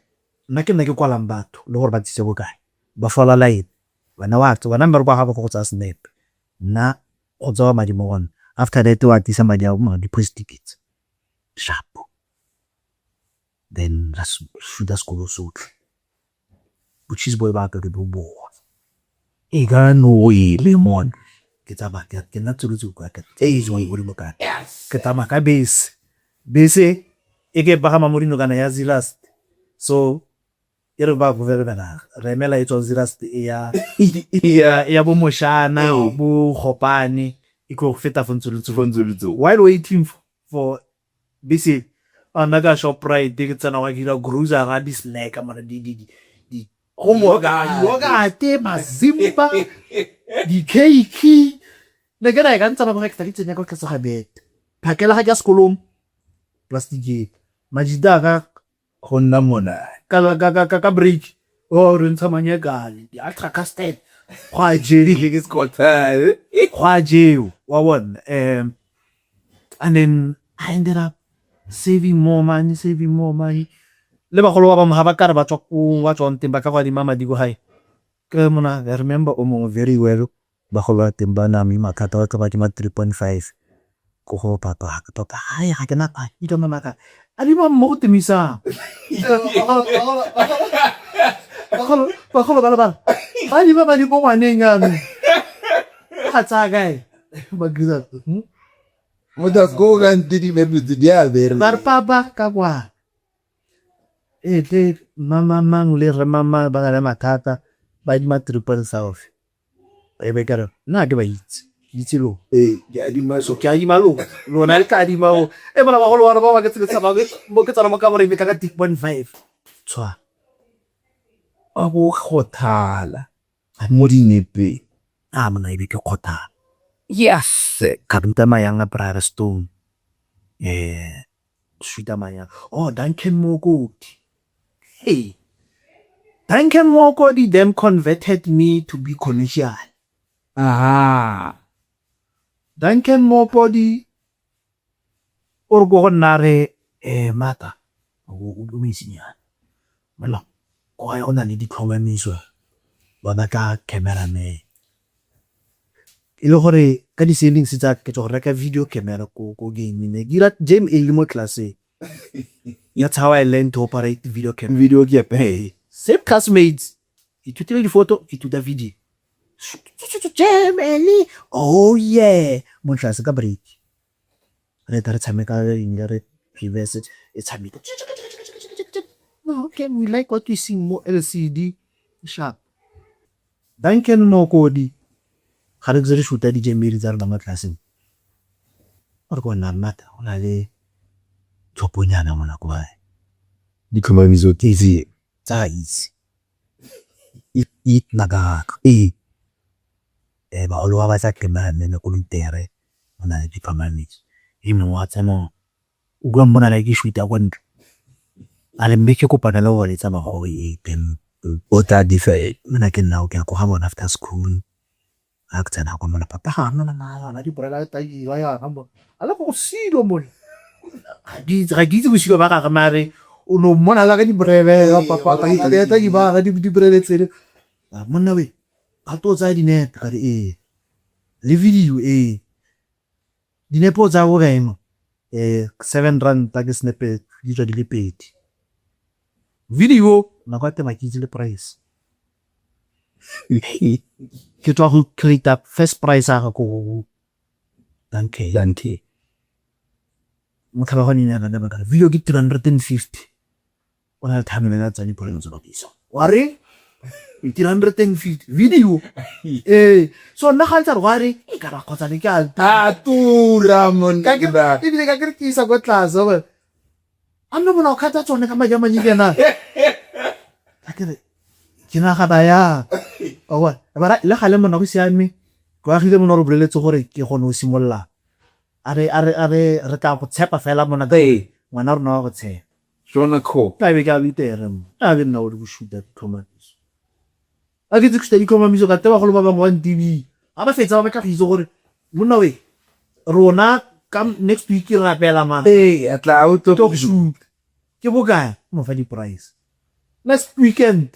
Nna ke nna ke kwalang batho le gore ba tsitse bokae. Ba fola line. Bana wa tso bana mmereko ga ba go tsa snap. Nna o tswa madi mo gone. After that wa tisa madi a mo deposit tickets. Sharp. Then that's shoot that's go so. Buchis boy ba ka ke bo. E ga no e lemon. Ke tsa ba ke nna tsuru ka ka. Zo e bodi mo ka. Yes. Ke tama ka base. Base e ke ba ga mamorino kana ya Zilas. So e re ba go vera bana. Remela e tswa Zilas ya bo moshana bo gopane e go feta fontsolo. While waiting for base anaga Shoprite ke tsana wa dira grocer ga di snack amana di yoga te mazimba di cake ne ga ga ntsa ba ka tsenya go ka sa bet phakela ga ja sekolong plastic majida ga Gonna mona. ka break o re ntsha manyakane di ultra casted kwa jeli Ke skota. kwa jeo wa one and then I ended up saving more money le ba golo ba ba ka re ba tswa ko wa tswa nteng ba ka kwa di mama di go hai ke mona I remember o mongwe very well ba go ba teng ba na mi makata wa ka ba di ma 3.5 ko go papa hai ga ke na pa ito mama ka ali ba mo temisa ba go ba ali ba di go ngwaneng ano ga tsa kae ba gida Muda go gan didi mebu dia ver. bar papa ka kwa te mama mang le re mama ba ga mathata ba di ma triple south e be ka na ke ba itse itse lo ke adima so ke adima lo lona le ka adima o bona ba go lo ba ke tsela tsaba ke tsana mo ka gore be ka 3.5 tswa a bo khothala mo dinepeng mona ibe ke khothala yes ka ruta mayanga Brother Stone sweeta mayanga Duncan Mokoti hey Duncan Mokoti them converted me to be commercial Duncan Mokoti o go nare mata o dumisinya mala go ya ona le ditlhomamiso bona ka cameraman ile gore ka di settings tsa ke go reka video camera ko game ne gira jam e le mo class that's how I learned to operate video camera same classmates ithutile di photo ithuta video jam eli oh yeah mo class ka break re tare tshameka re reverse it's tshameka okay we like what we see more LCD sharp Duncan Mokoti ga re tsere shoota di jemiri tsa rena mo classeng or go nna mata ona le tshoponyana mona kwa di khomamiso tse tsa itse it naga ba lo ba tsa kema nne ko lutere ona di khomamiso ime wa tsamo o go mbona la ke shoota kwa ntle ale mbeke ko pana le gore tsa mago tem ota di fe mna ke nna o ke go ha bona after school aktsana go mona papa ga nna di borela ta iwa ya gambo ala go silo mona di ga di go silo ba ga mare o no mona la ga di breve papa ta di ba ga di breve tsere monna we a to tsa di net ga le video di nepo tsa go gaeno 7 rand ta ke snippet di tswa di le pedi video na kwa te makitse le price ke tswa go create up first price a go Dante mo ka ba go nina na ba video ke 350 ona le time le tsa di problem tsa bisa wa re 350 video so na ga tsa re e ka ra khotsa le ka tura mon ka ke ebile ka ke isa go tlase ba amno bona o khata tsone ka majama nyikena akere ke na ga ya wa ba le gale mona go siame go agile mona re boleletse gore ke gone o simolla are re ka go tshepa fela mona ngwana rona wa go tshepa Jona ko ka be ka bitere a be nna o di shoota commands a ke tse di commands ka teba go lo ba bang wa TV a ba fetsa ba tla go itse gore monna we rona ka next week re rapela man atla auto talk shoot ke boka mo fa di price next weekend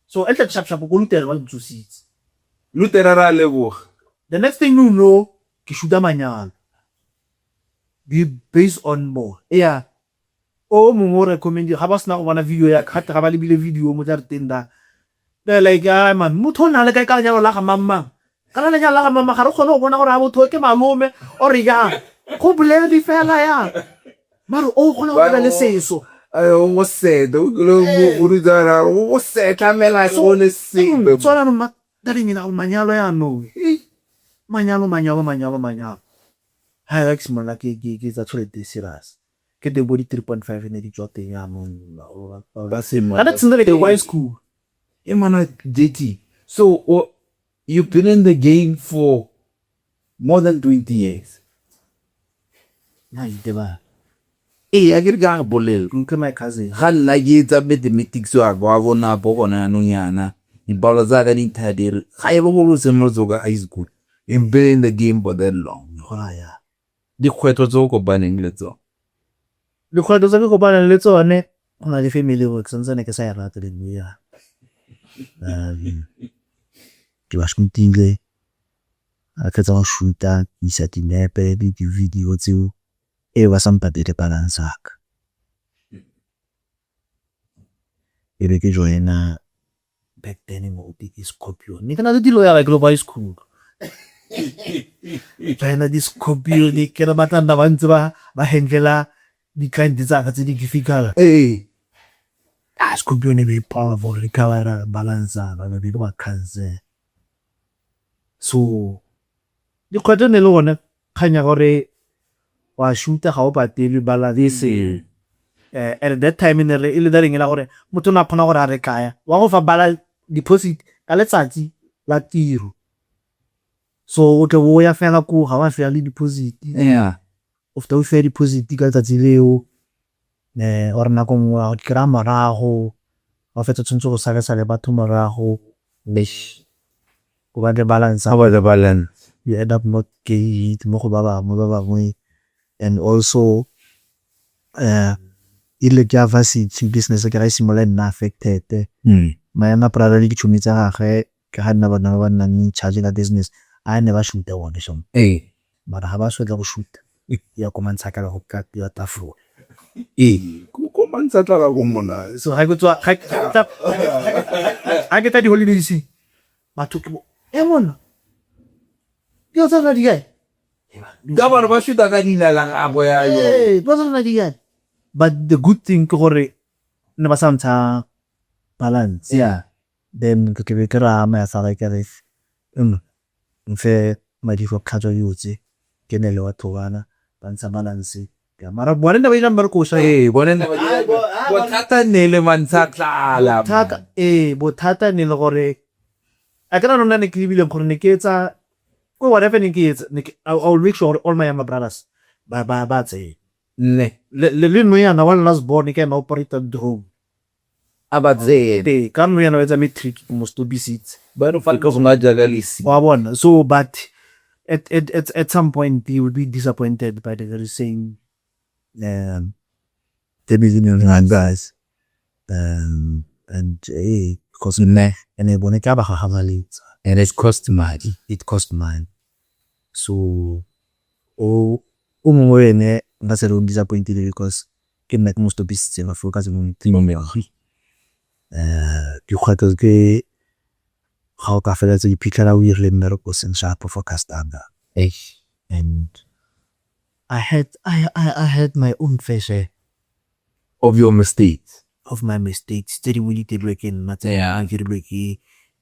so enta sharp go lutere wa ntsusitse lutera ra leboga the next thing you know ke shoota manyalo be based on more o mo recommend ga ba sna go bona video ya khata ga ba le bile video mo tsa tenda they like man motho na le ka ka nyalo la ga mamma kana le nyalo la ga mamma ga re khone go bona gore a botho ke malome o re ya go bolela di fela ya maro o khona go ba le seso o sedo lo mo uridara o seta mela go le simbe tsona no matari ni na manyalo ya no manyalo ha like small like ke tsa tshwele serious ke the body 3.5 ne di tsote ya mo ba se mo ana tsindele the high school mana JT so you've been in the game for more than 20 years na iteba a ke ga bolel nke my cousin ga nna ke tsa mathematics wa ba bona bo bona no yana ni bala za ga ni thadir ga e bo go se mo tsoga high school in been in the game for that long ya di khwetlo tso go baneng le tso le khwetlo tsa go bana le tsone ona le family work santsane ke sa ya rata le ya ke ba shooting a ka tsa shoota isa dinepe di video tseo e ba sampa de balance aka e be ke joina back then mo di Scorpio ni kana di lo ya global school China di Scorpio di kera matanda ba ntse ba handlela di kind tsa ka tse di difficult Scorpio ne be powerful le kawara balance ba be ba cancer So dikgwetlho ne le gone kgang ya gore wa shoot-a ga o patelwe balance at that time e le dareng e la gore motho o ne a kgona gore a re kaya wa go fa bala deposit ka letsatsi la tiro so o tle o ya fela ko ga wa fela le deposit o feta o fea deposit ka letsatsi leo or nako nngwe wa go kry-a morago wa fetsa tshwanetse go sale batho morago go ba le balance you end up not getting it mo go ba bangwe and also e le ke varsity business ke ga e simolola nna affected maema prara le ditšhomi tsa gage ke ga nna bana ba nnang in charge ka business a ne ba shoot-a one so mara ga ba swetla go shoot ya komantsha ka go ka ya tafola ko mantsa tla ka go mona so ga ke tswa ga ke ta di holidays batho ke mona ke tsa na di gae ka bana ba shoot-a ka dilalang a boya yo ba tsa na di gae but the good thing ke gore ne ba sa ntsha balance then ke be ke ra ma sa ke re mfe madi go khatso yotse ke ne le batho bana ba ntsha balance ka mara bona ba ina mara ko sha bona bothata ne le mantsha tlala bothata ne le gore a kana nona ne ke bile gore ne ke etsa ko whatever ne ke etsa I will make sure all my brothers ba tse le no yana one last born ke ma operator home abatse ka no yana etsa matric most be seats ba no fa ka go nga jaga lesi wa bona so but at some point you will be disappointed by the very saying the million guys and because and it bone ka ba ga maletsa and it cost money so mongwe ene nga se re disappointed because ke nna ke most be seats ba focus mo timo me ke khwatsa ke ga o ka fela tse diphitlhela o irile mmereko seng sharp focused anga and I had my own fair share of your mistakes of my mistakes tse dingwe di dirilwe ke nna tse di dirilwe ke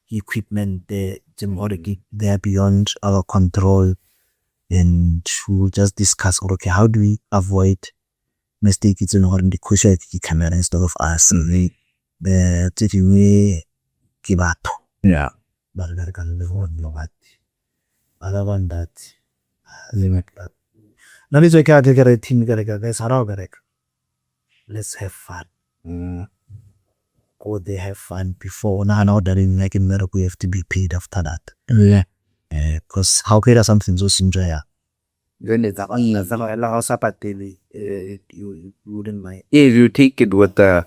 equipment tse more they are beyond our control and we'll just discuss okay how do we avoid mistakes tse gore di khosha ke camera instead of us tse dingwe ke batho ba re ka le go no bati ala bandat le metla na le tswe ka ke re team ka re ka sara o bereka let's have fun go they have fun before na order like in there we have to be paid after that because how can something so simple then it's a sapateli you wouldn't mind if you take it with the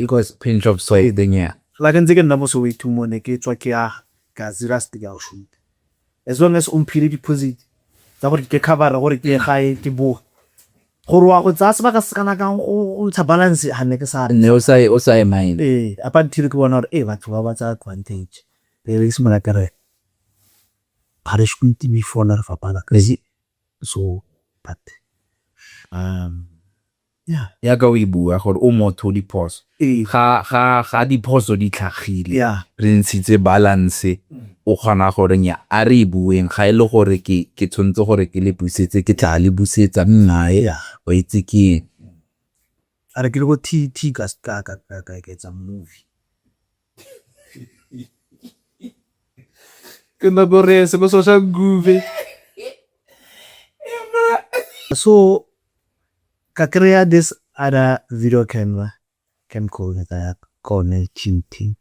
because pinch of salt then like nzike nna mo so we two mo ne ke tswa ke ya ka zira stick ya shoot as long as umphile deposit tsa gore ke cover gore ke gae ke bo gore wa go tsa sebaka se kana ka o tsa balance ha ne ke sa ne o sa e mind apa ntile ke bona gore batho ba tsa advantage le re simana ka re ga re shoot before na re fa bala crazy so but ya ka o e bua gore o motho di pause ga di pause di tlhagile re ntshitse balance o gona gore nya a re bueng ga ile gore ke tshwantse gore ke le busetse ke tla le busetsa nnae o itse ke are ke go t ka ke tsa movie ke na bore se bo social groove so ka create this other video camcorder that called TT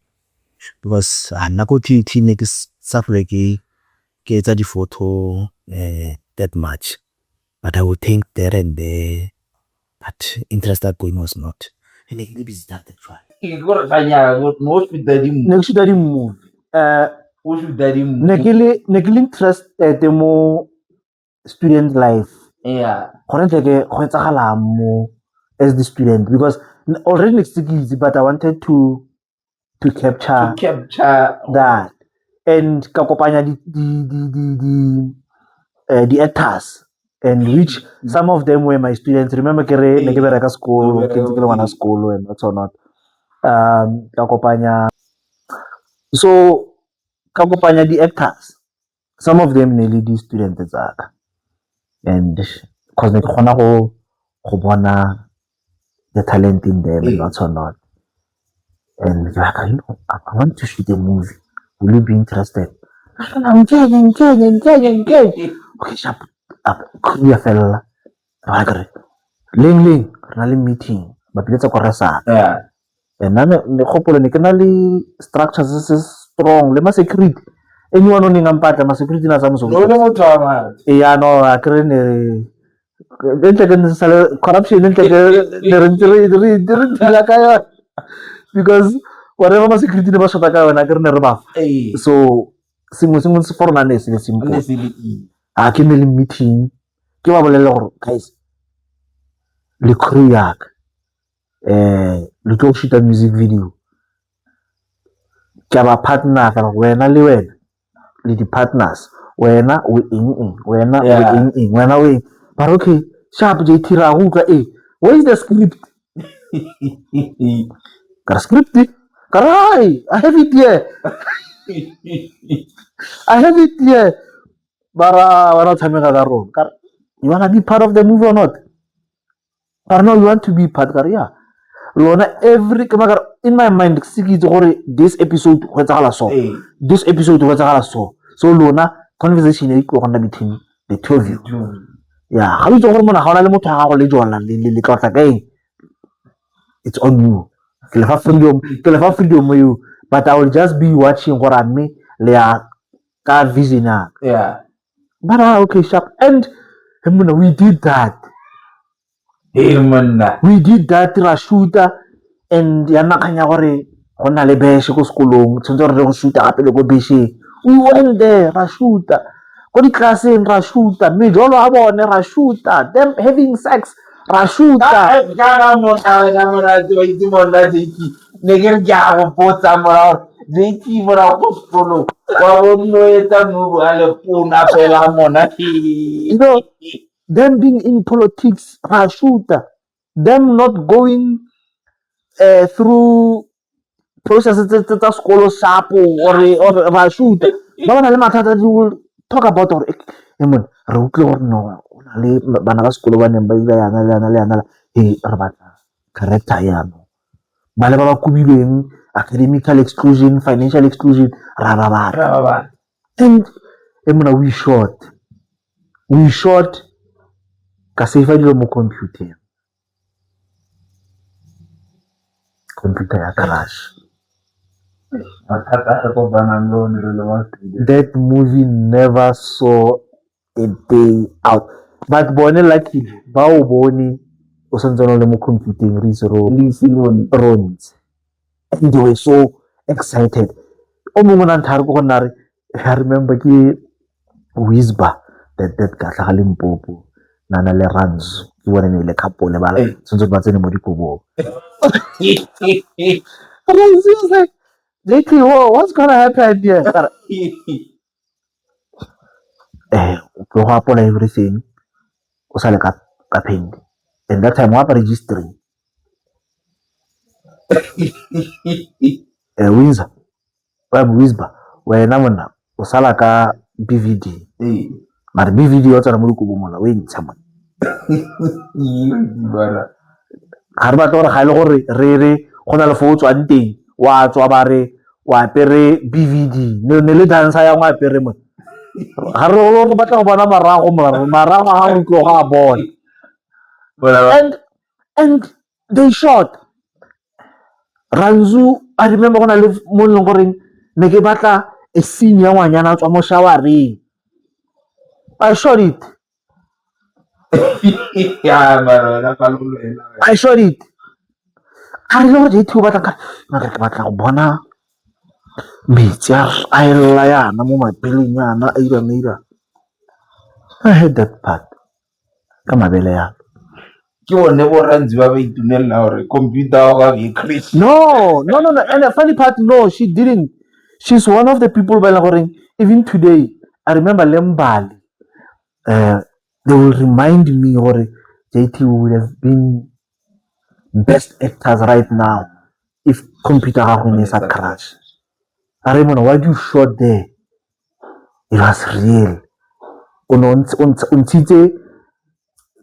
because na go TT ne ke suffer ke etsa di photo that much but I would think there and there but interested going was not and I busy that try Gore ganya mo hospital ne ke shoot di movie ne ke le interested mo student life gore tle ke go etsagala mo as the student because already next week easy but I wanted to capture that and ka kopanya the actors and which some of them were my students remember ke re ne ke bereka school ke ntse ke le ngwana school and what's not ka kopanya so ka kopanya the actors some of them nearly the students are, and because they wanna go bona the talent in them and what's or not. And you're like, I want to shoot a movie. Will you be interested? Engage. Okay, sharp. Kuya fella. Like, Ling, really meeting. But let's go. Yeah. And then the couple ni kanali structures is strong. Lema security. Anyone owning ampata, ma security na samu so. No, man. Yeah, no, akren corruption because whatever ma security ne ba shota ka wena ke re ne re ba so sengwe se for nane se simple a ke ne le meeting ke ba bolele gore guys le crew yak le tlo shoot a music video ke ba partner ka wena le di partners wena we in wena we in wena we but okay sharp JT ra utlwa where is the script got a script Karai, I have it here. I have it here. Bara time you wanna be part of the movie or not? Or no, you want to be part yeah. Lona every in my mind this episode this episode so Lona conversation between the two of you. Yeah, how you it's on you. Freedom but I will just be watching what I mean like vision. Yeah. But okay, sharp. And we did that. We did that Rashuta and Yanakanya on le beshe ko skolong tshwantse re go shoota gape le go beshe. We went there Rashuta. Go di classeng Rashuta, me jolo a bone Rashuta, them having sex Rashuta. Negeri jago pota mora Zeki mora pospolo wa wonno eta nubu ale puna pela mona you know them being in politics Rashuta, them not going through processes that school sapo or Rashuta. Baba le mathata they will talk about or emon re utlwe gore no le bana ba sekolo ba neng ba ile yana re batla character yano bale ba kubileng academical exclusion, financial exclusion, Rababa. and we short ka save dilo mo computer ya crash. That movie never saw a day out. But bone lucky ba o bone o santse le mo computing runs. And they were so excited. I remember ki Whisper that ka Limpopo nana le runs ke bona ne le couple le bala sentse ba tsene mo dikobong. And I was like JT, what's gonna happen here? Go happen everything. Usale ka pen. And that time what registering. Windsor. Whisper. Wena mona usala ka BVD. Mara BVD o tsana mo dikobo mona we ntsha mona. Harba gore ga ile gore re gona le fo tswang teng wa tswa bare wa pere BVD ne le dansa ya ngwa pere mo ga re go batla go bona marago ga go tlo ga bona and they shot Ranzu. I remember when I live mo leng gore ne ke batla a scene ya ngwanyana tswa mo showereng. I shot it. Yeah, man. I shot it. I know they too batla go bona metsi a ela yana mo mapeleng yana a ira. I had that part. Ka mabele ya. Ke one bo rantsi ba itunela gore computer wa be crazy. No. And the funny part, no, she didn't. She's one of the people by even today. I remember Lembali. They will remind me or JT would have been best actors right now if computer is a crash. I remember why you shot there. It was real. Untshitse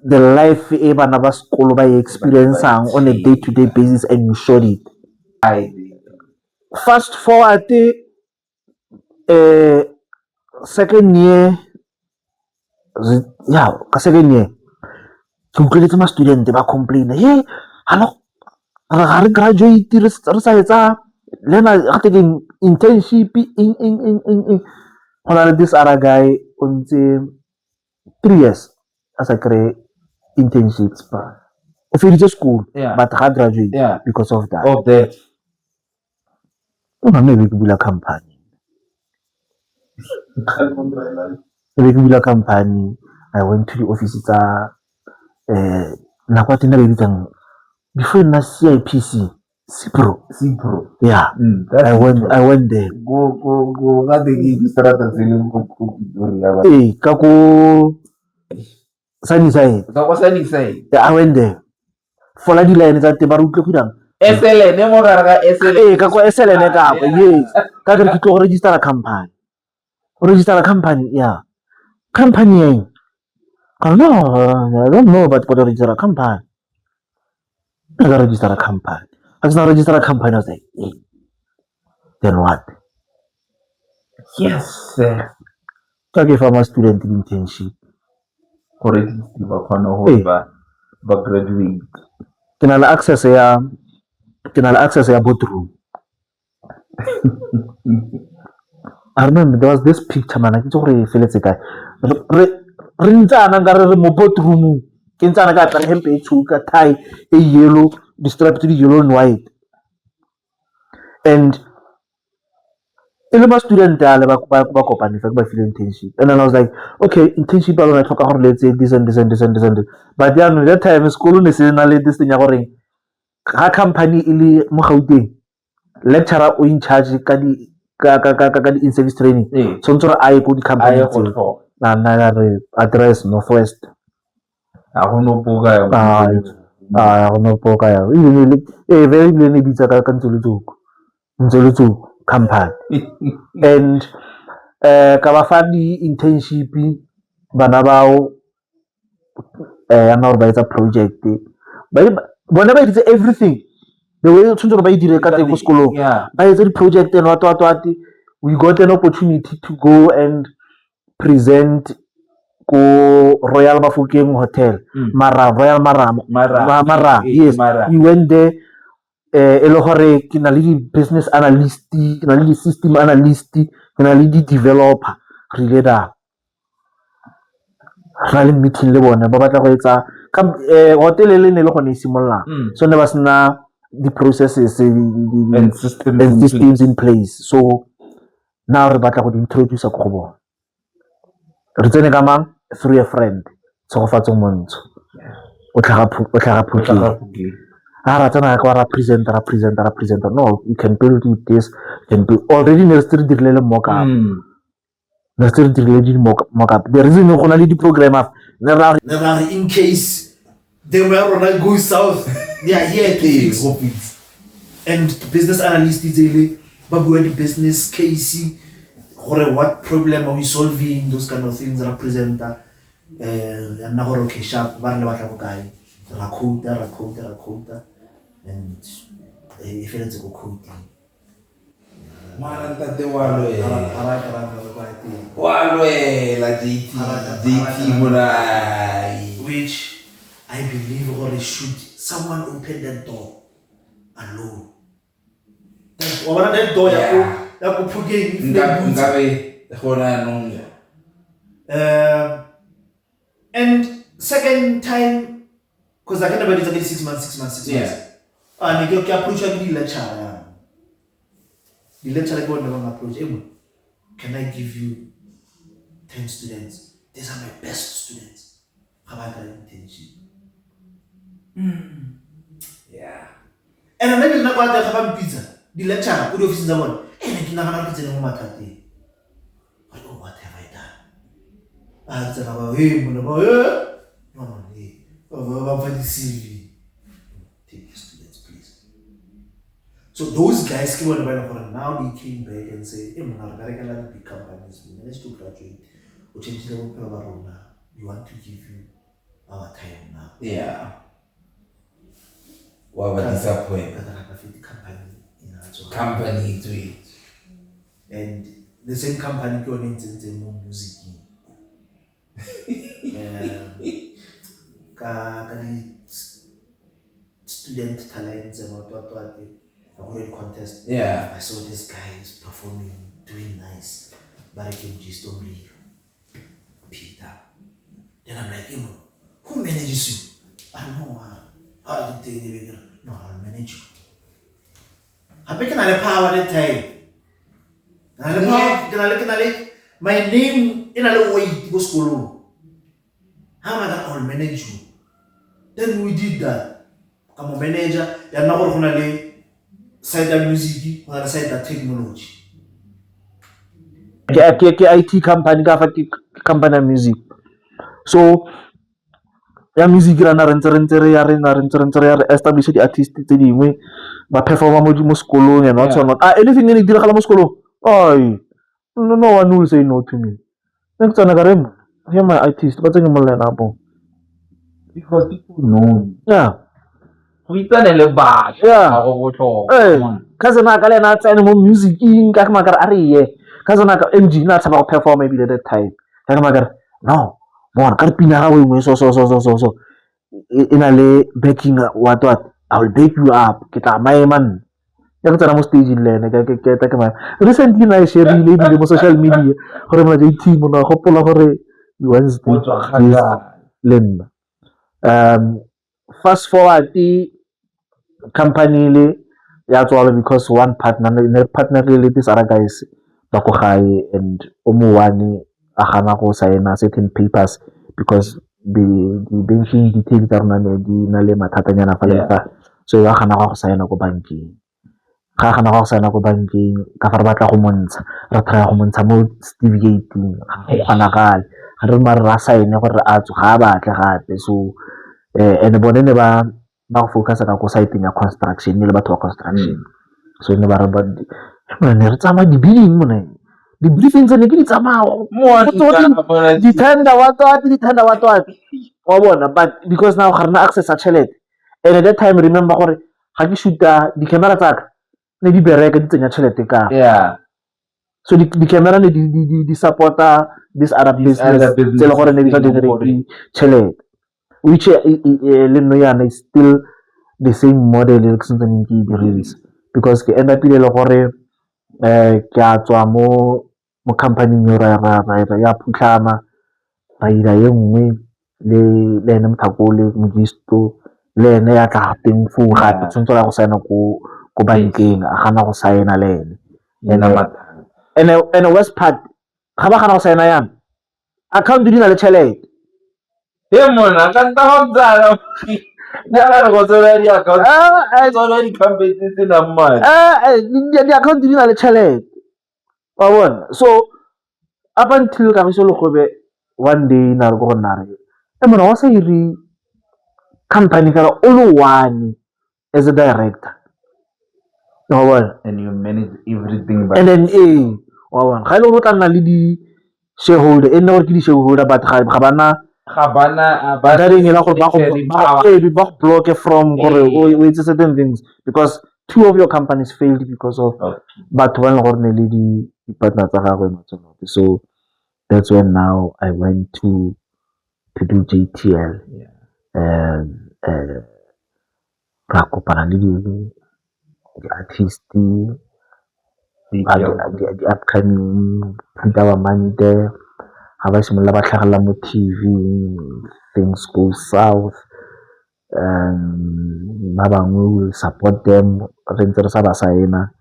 the life e bana ba sekolo ba experiencing on a day-to-day basis, and you showed it. Fast forward, second year, yeah, second year, ke utlweletse ma student ba complain, hey, hello, ga re graduate re sa etsa lena ga taking internship in go na le this other guy o ntse 3 years as a kry internships o feditse school but ga graduate because of that o na maybe ke bula company I went to the office tsa nako tena ba bitsang before na CIPC Cipro. Yeah. I went there. Go ga de di strata tse leng go ka ko Sunnyside. I went there. Fola di line tsa te ba rutle go dang. SLN mo gare ga SLN. Ka ko SLN ka ko yes. Ka ke tlo go register a company. Yeah. Company. I don't know about what to register a company. I got register a company. I was not register a company. I was like, hey, then what? Yes. Ka ke fa ma student internship. Gore di ba khona go ba graduate. Ke na le access ya boardroom. I remember there was this picture, man. I can't feel it. Re ntsana ka re mo boardroom. Ke ntsana ka tla hempe e tshuka tie e yellow, the strap to the yellow and white. And ele ba student ya le ba kopane fa ba feel internship. And then I was like, okay, internship ba lona tlhoka gore letse this and this and this and this and this. But yeah, that time school ne se na le this thing ya gore ga company ile mo Gauteng lecturer o in charge ka di in-service training so ntse a ye go di company na re address Northwest a go no poka ya ile very le bitsa ka Ntseletsuko company and ka ba fa di internship bana bao ya na ba etsa project bona ba itse everything the way tshwanetse ba dire ka teng go sekolong ba etsa di project and what we got an opportunity to go and present ko Royal Bafokeng Hotel Royal Mara yes we went there e le gore ke na le di business analyst ke na le di system analyst ke na le di developer re ile da ra le meeting le bona ba batla go etsa hotel le ne le gone simolola so ne ba sena the processes and systems in place so now re batla go introduce go bona re tsene ka mang through a friend Tshegofatso Montsho o tlhaga Phukeng ra tsena ka ra presenter no you can build with this you can build already ne re dirile le mock up the reason go na le di programmer in case they were go south they are here to fix and business analyst is ba bua di business case gore what problem are we solving those kind of things representer and na gore okay sharp ba re batla go kae rakota and if it's go coding mara ntate la JT Murai which I believe or should someone open that door alone that door ya go Phukeng ngabe gona nong and second time because I can't about it 6 months and you can approach the lecturer go and approach can I give you 10 students these are my best students how about that internship and maybe not what they have pizza the lecturer good office zaman and na kana pizza mo mathate what have I done tsena ba mo ba no ba fa di CV take the students please So those guys came on the now they came back and say, hey, man, the big companies, we managed to graduate, which is the one we want to give you our time now. Yeah. What was disappointed? The company, Company to it. And the same company going into more music. Student talents and what a contest. Yeah. I saw this guy is performing, doing nice, but I can just don't leave. Peter. Then I'm like, who manages you? I don't know. How did they no, I'll manage you. I'm making a power that time. My name in a little way to go school. How am I that I'll manage you? Then we did that. I'm a manager, you're not going to side that music, or side that technology. Ke IT company ka fa ke company ya music. So ya music ra na re establish di artist tse dingwe ba performa mo sekolong and what's not. Anything ne diragala mo sekolong. Ai. No one will say no to me. Next time ka re here my artist ba tsenge mo line up. Because people know. Yeah. We tell them bad. Yeah. Hey. Cousin na ka le na tsene mo music in ka makara are ye. Cousin na ka MG na tsaba perform maybe that time. Ka makara no. More ka pina ga we so. Ina le backing what I will back you up. Kita may man. Ya tsana mo stage le ne ka ta ka recently na share le mo social media gore ma JT mo na gopola gore you Wednesday len fast forward the company le ya tswala because one partner le these other guys ba ko gae and one a gana go sign certain papers because the banking details tsa rona ne di na le mathata nyana fa le fa so ya gana go sign ko bankeng ga gana go sign ko bankeng ka fa re batla go montsha re try go montsha mo certificate go gana gale ga re mara ra sign gore a tso ga batla gape so and bone ne ba focus ka go site ya construction le batho ba construction so ne ba re ne re tsama di building mo ne di briefings ne ke di tsamao di tender wa bona but because now ga rena access a chelete and at that time remember gore ga ke shoota di camera tsaka ne di bereka di tsenya chelete ka so di camera ne di supporta this other business tse le gore ne di tla generate chelete which le no yana is still the same model le ke sentse ke dirisa because ke enda pile le gore ke a tswa mo company yo ra ya phutlama ra ira ye nngwe le ene mthakole mojisto le ene ya tla teng fu gape tshwantse la go signa ko bankeng a gana go signa le ene and West Part ga ba gana go signa yang account di na le chelete mona ka nta go tsala na go tsala di account tsala di company tse na mane di account di na le chelete wa bona so up until ka go le gobe one day na re go nna re mona wa sa iri company ka all one as a director no one and you manage everything and then wa bona ga ile go tla nna le di shareholder ene gore ke di shareholder but ga bana ba block from with certain things because two of your companies failed because of but one or the partners so that's when now I went to do JTL and the artist the upcoming put our money there have I similar mo TV things go south ba bangwe will support them re ntse re sa ba saena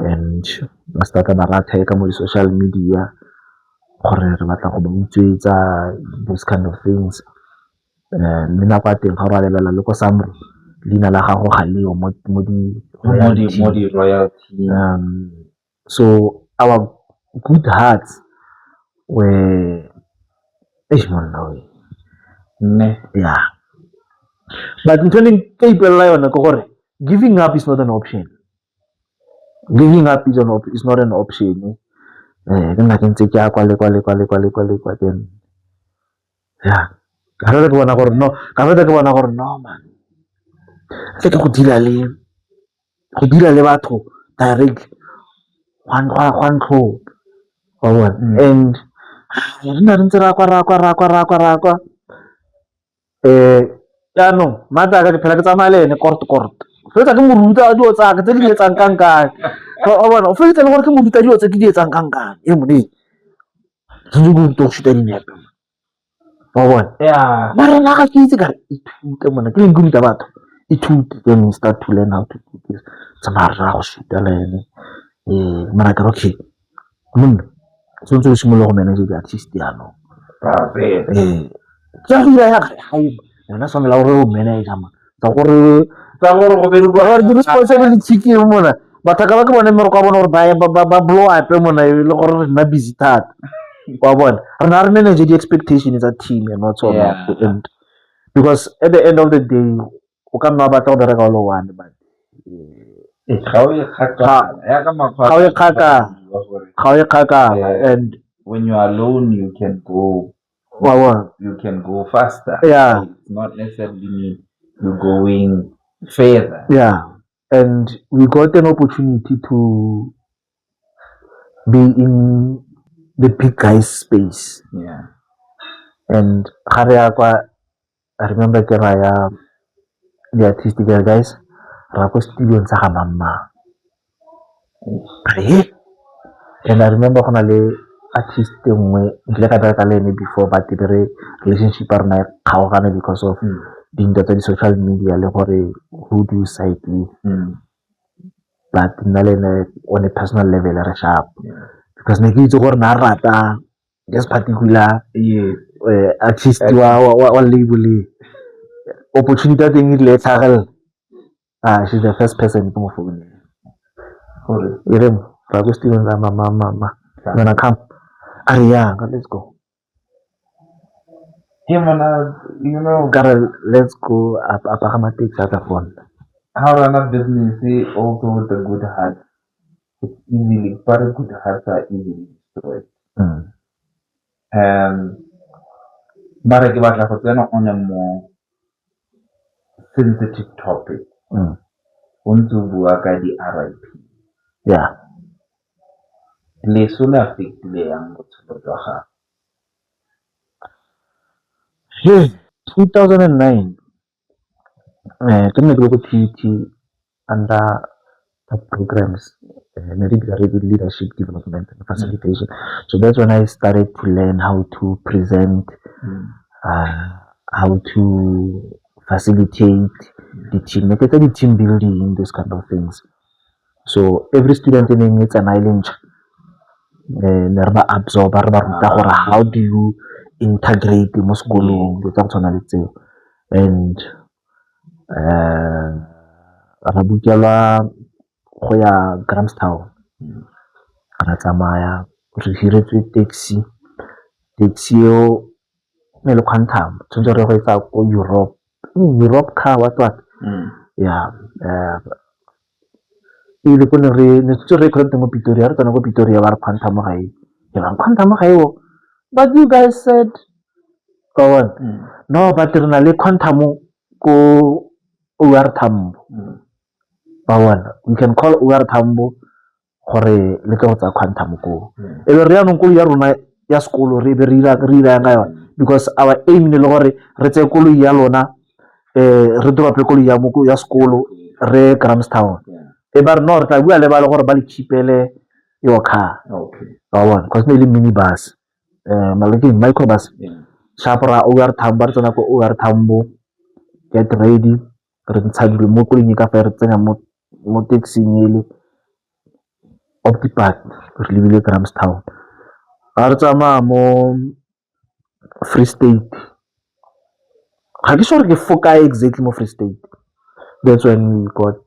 and ba starta ba rata ka mo social media gore re batla go ba utswetsa those kind of things le na kwa teng ga ba lelela le ko samro lina la gago ga leo mo di royalty so our good hearts were yeah but in turning people giving up is not an option Giving up is not an option. Ke nna ke ntse ke ya kwa then yeah ka fetsa ke bona gore no man ke go dira le batho direct one club and re ne re ntse ra kwa jaanong matsaka ke phela ke tsamaya le ene kort fetsa ke mo ruta dilo tsaka tse di etsang kankang bona o fetsa le gore ke mo ruta dilo tse ke di etsang kankang moneng tshwanetse ke ruta go shoot dinepe wa bona mara nna ga ke itse ka ithute mona ke leng ke ruta batho ithute then we start to learn how to do this tsamaya ra go shoota le ene mara ke okay monna tshwanetse o simolola go manage di-artist yaanong ke a go dira ya gae yona tshwanela gore o manage ma tsa gore di-responsibility ke mona batho ka ba ke bone mmereko wa bona gore ba blow up mona le gore re nna busy thata wa bona re na re manage di-expectation tsa team and whatsoever and because at the end of the day o ka nna batla go bereka o le one but ga o e kgakala and when you are alone you can go faster. Yeah. It's not necessarily mean you're going further. Yeah. And we got an opportunity to be in the big guys space. Yeah. And I remember the artistic guys Rako studio sa Hamama. And I remember when I artist before but the relationship are not because of the social media who do you side with but on a personal level are sharp because this particular artist wa label opportunity thing she's the first person to move Rako studio sa mama when I come let's go. Let's go up phone. How run a business also with a good heart. It's easily, but a good hearts are easily destroyed. But I give on a more sensitive topic. Unto buaka di RIP. Yeah. Le sola affect le yang 2009. Can go to TT under the programs, maybe the leadership development and facilitation. So that's when I started to learn how to present, how to facilitate the team, make the team building, those kind of things. So every student in it's an island. Never absorb how do you integrate the musculo and Rabukelwa go ya Grahamstown ra tsamaya re hiretswe taxi eo ne le quantum tshwanetse re go etsa ko Europe car what yeah ile ko re ne tshwanetse re connect mo Pretoria re tsena go Pretoria ba re quantum ga eo but you guys said go on no but re na le quantum ko OR Tambo we can call OR Tambo gore le ka go tsa quantum ko e be re ya nong ko ya rona ya sekolo re be re ila nga yona because our aim ne le gore re tse kolo ya lona re drop kolo ya mo ya sekolo re Grahamstown e ba re no re tla bua le ba le gore ba le chipele your car because ne le minibus maleke microbus sharp ra OR Tambo re tsena ko OR Tambo get ready re ntsha dilo mo kolong ka fa re tsena mo taxi ile Optipat re lebile Grahamstown ba re tsamaya mo Free State ga ke sure ke foka exactly mo Free State that's when we got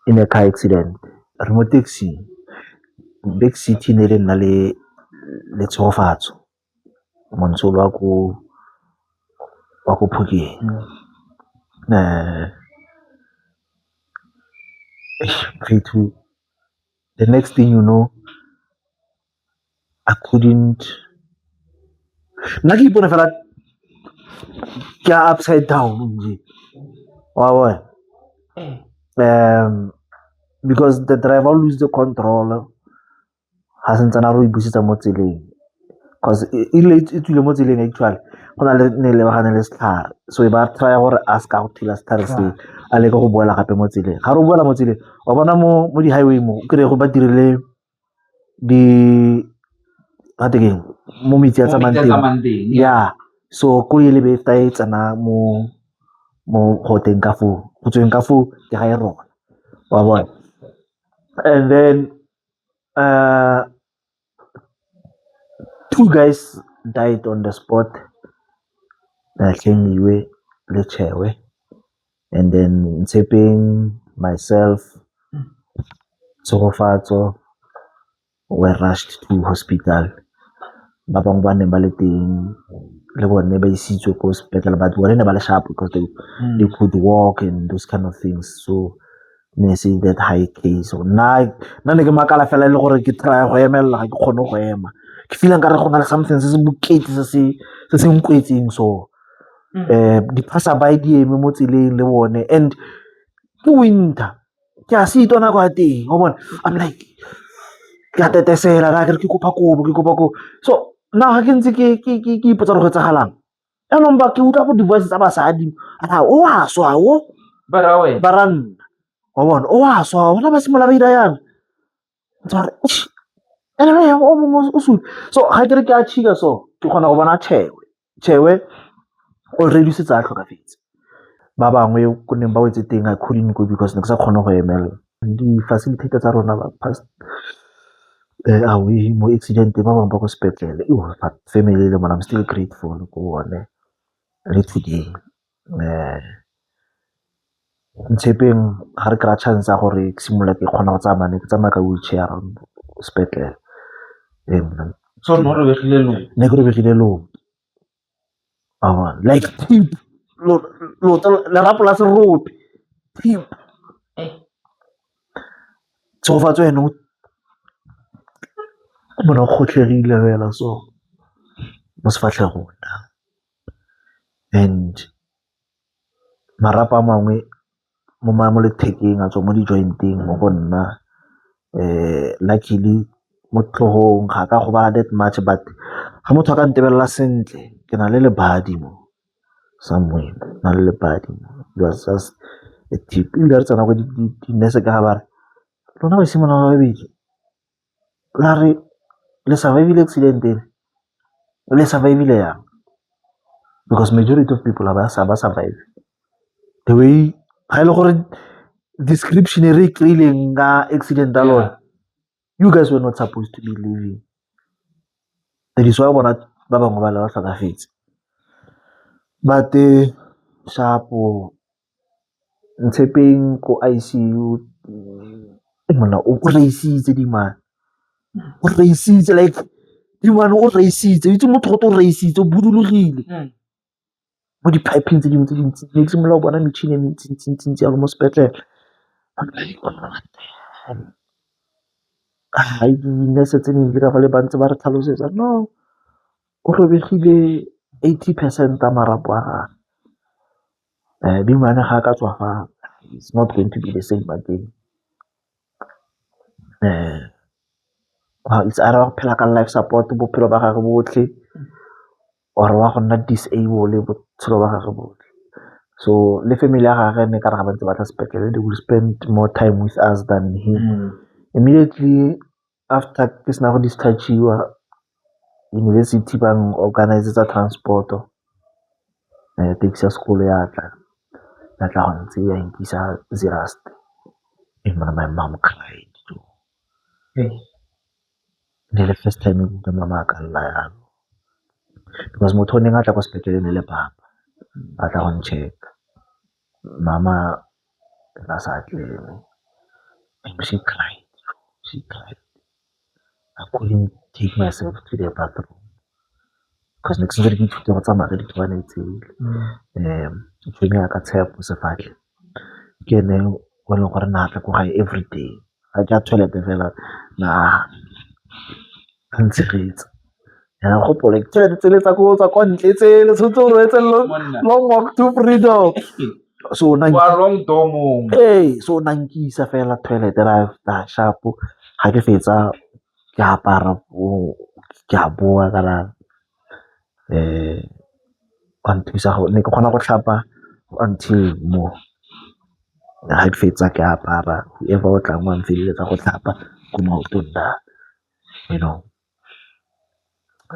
in a car accident re mo taxi big city ne le nna le tshofatso montsolo wa ko Phokeng grade 2. The next thing you know, I couldn't. Nna ke ipone fela ke upside down nje. Wa bona? Because the driver lose the control ha se ntsana re ibusetsa mo tseleng because e tswile mo tseleng actually go na le ne le bagane le setlhare so e ba try gore a ska go thila setlhare se a leka go boela gape mo tseleng ga re boela mo tseleng wa bona mo di-highway mo ke re go ba dirile di mo metsi a tsamayang teng ya so ko ile be ta e tsena mo go teng ka foo go tsweng ka foo ke ga e rola wa bona and then two guys died on the spot Kenyiwe le Chewe and then Ntsepeng myself Tsogofatso were rushed to hospital ba bangwe ba ne ba le teng le bone ba isitswe ko hospital but bone ne ba le sharp because they could walk and those kind of things so ne se that high case so na ne ke makala fela le gore ke try go emela ga ke kgone go ema ke feeling ka re go na le something se se bukete se se nkwetseng so di pasa ba di eme mo tseleng le bone and ke winter ke a se itona go a teng go bona I'm like ke a tetesela ra ke kopa kobo so now ha ke ntse ke ipotsa re go tsagalang anong ba ke utlwa go di-voice tsa basadi a o a swa o baranna wa bona o a swa ona ba simola ba ira yang tsare ene o mo o su so ha ke re ke a chiga so ke gona go bona chewe o reduce tsa tlhokafetse ba bangwe go neng ba wetse teng a couldn't go because ne ke sa kgone go emela di-facilitator tsa rona ba past away mo accident ba bangwe ba go sepetlele family le bona I'm still grateful go one le today Ntshepeng ga re kry-a chance ya gore ke simolola ke kgona go tsamaya ne ke tsamaya ka wheelchair sepetlele so no robegile lo ne ke robegile lo like tip lo le rapola se rope tip Tsogofatso ene o bona o kgotlhegile fela so mo sefatlhegong and marapo a mangwe mo lethekeng a tswa mo di-jointeng mo go nna luckily mo tlhogong ga ka go bala that much but ga motho a ka ntebelela sentle ke na le lebadi mo somewhere na le lebadi mo it was just a tip ile re tsena go di-nurse ka ga ba re lona ba simolola ba babedi la re le survivile accident le survivile yang because majority of people ba survive the way ga ile gore description e re kry-ileng ka accident a lona you guys were not supposed to be living that is why bona ba bangwe ba le ba tlhokafetse but shapo Ntshepeng ko ICU mona o reisitse dimane o reisitse like dimane o reisitse itse motho go to reisitse o budulogile mo di-pipeng tse dingwe tse dintsi ne ke simolola go bona metšhini e mentsi ya mo sepetlele di-nurse tse neng di ka fa le bantse ba re tlhalosetsa no o robegile 80% a marapo a gage dimane ga a ka tswa fa it's not going to be the same again it's either wa phela ka life support bophelo ba gage botlhe or wa go nna disable botshelo ba gage botlhe so le family ya gage ne ka re ga ba ntse ba tla sepetlele they will spend more time with us than him immediately after ke sena go dischargiwa university bang organize tsa transport taxi ya sekolo ya tla go ntse ya nkisa Zeerust and my mom cried too the first time ke mama ka lla yalo because motho o neng a tla ko sepetlele ne le papa a tla go ncheck mama la sa tle and she cried I couldn't take myself to the bathroom because next thing ke ithute go tsamaya ka dithobalano tse ntho ya ka tshepo sefatlhe ke ne ko e leng gore na tla ko gae every day ga ke a toilet fela na a ntshegetsa ya gopole toilet tsele tsa ko tsa kwa ntle tsele tshotse gore etse long walk to freedom so long domong so nankisa fela toilet ra sharp ga ke fetsa ke apara ke a boa kana wa nthusa go ne ke kgona go tlhapa until mo ga ke fetsa ke apara whoever o tlang wa mfeleletsa go tlhapa ko maotong na you know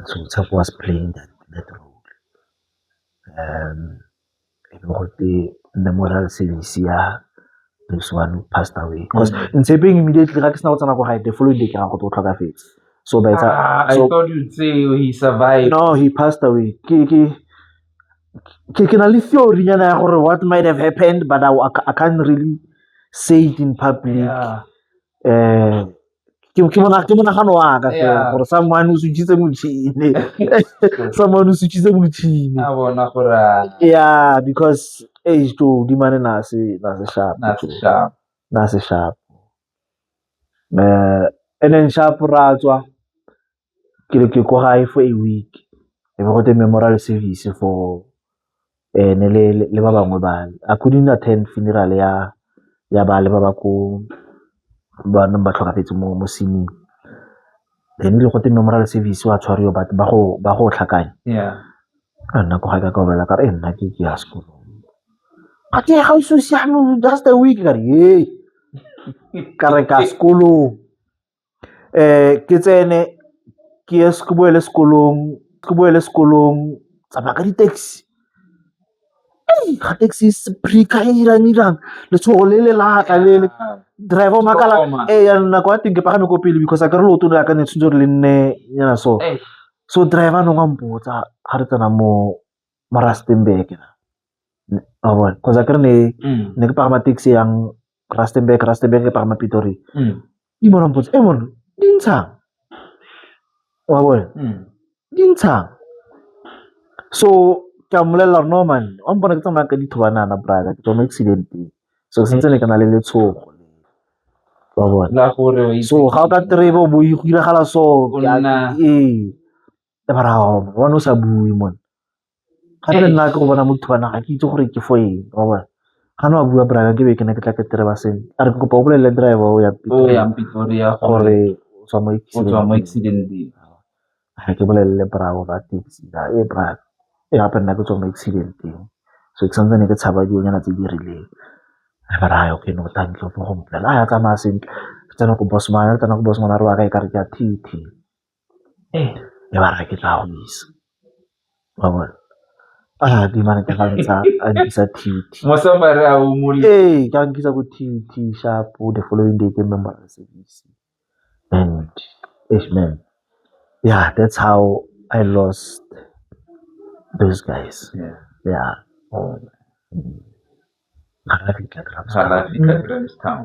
so Tshepo was playing that role e be go te memorial service ya this one who passed away because Ntshepeng immediately ga ke sena go tsena go gae the following day ke ga go tlo tlhokafetse so by I thought you'd say he survived. no he passed away ke na le theory nyana ya gore what might have happened but I can't really say it in public ke monagano wa ka fela gore someone o switchitse motšhini someone o switchitse motšhini a bona gore yeah because age to dimane na se sharp na se sharp and then sharp ra tswa ke ko gae for a week e be go te memorial service for ne le ba bangwe ba I couldn't attend funeral ya ba le ba ba ko ba nna ba tlhokafetse mo sining then le go te memorial service wa tshwariwa batho ba go tlhakanya nna ko ga ka bolela ka re nna ke ya sekolo ate ga o so siame just a week ka re hey ka re ka sekolo ke tsene ke ye se boele sekolong tsamaya ka di-taxi ga taxi spree ka irang letshogo le latla le driver o makala ya nako ya teng ke pagame ko pele because a ka re leoto le ka ne tshwantse gore le nne yana so driver no nga mpotsa ga re tsena mo Rustenburg a bona because a ka re ne ke pagama taxi yang Rustenburg ke pagama Pretoria di bona mpotsa bona di ntshang wa bona di ntshang so ke a mmolelela gore no man wa mpona ke tsamaya ka dithobanana brother ke tswa mo accidenteng so sentse ne ke na le letshogo wa bona so ga o ka terebe o bo go iragala so bara bona o sa bue mone ga le nna ke go bona mo dithobana ga ke itse gore ke fo eng wa bona ga no a bua brother ke be ke ne ke tla ke tereba seng a re ke kopa o bolelele driver o ya Pretoria gore o tswa mo mo accidenteng ga ke bolelele bravo ba taxi brother gape nna ke tswa mo accidenteng so ke santse ne ke tshaba dionyana tse di rileng bara okay no thank you for go mpolela ya tsamaya sentle ke tsena ko bossman re wa ka e kare ke a TT e bara ke tla go isa wa bona di mane ke gantsa a nkisa TT mo somare a o mo ke a nkisa ko TT sharp the following day ke memorial service and man yeah that's how I lost those guys yeah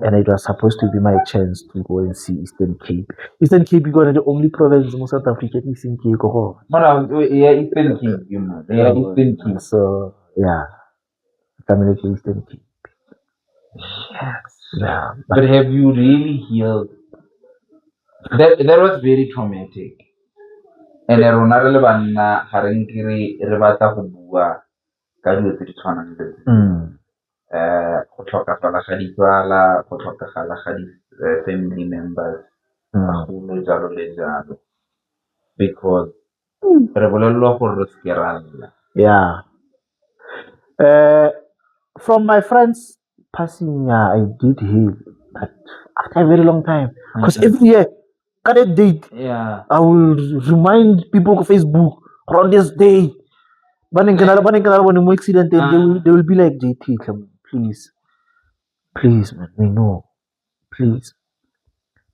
and it was supposed to be my chance to go and see Eastern Cape. Eastern Cape is the only province in South Africa Eastern Cape. Eastern Cape. So yeah, family to Eastern Cape. Yeah, but have you really healed? That was very traumatic. And rona re le banna ga re nkire re batla go bua ka dilo tse di tshwanang le go tlhokafala ga ditsala go tlhokagala ga di-family members bagolo jalo le jalo because re bolelelwa gore re seke ra lla from my friends passing I did heal but after a very long time because every year got a date I will remind people on Facebook on this day but in more accident they will be like JT please man we know please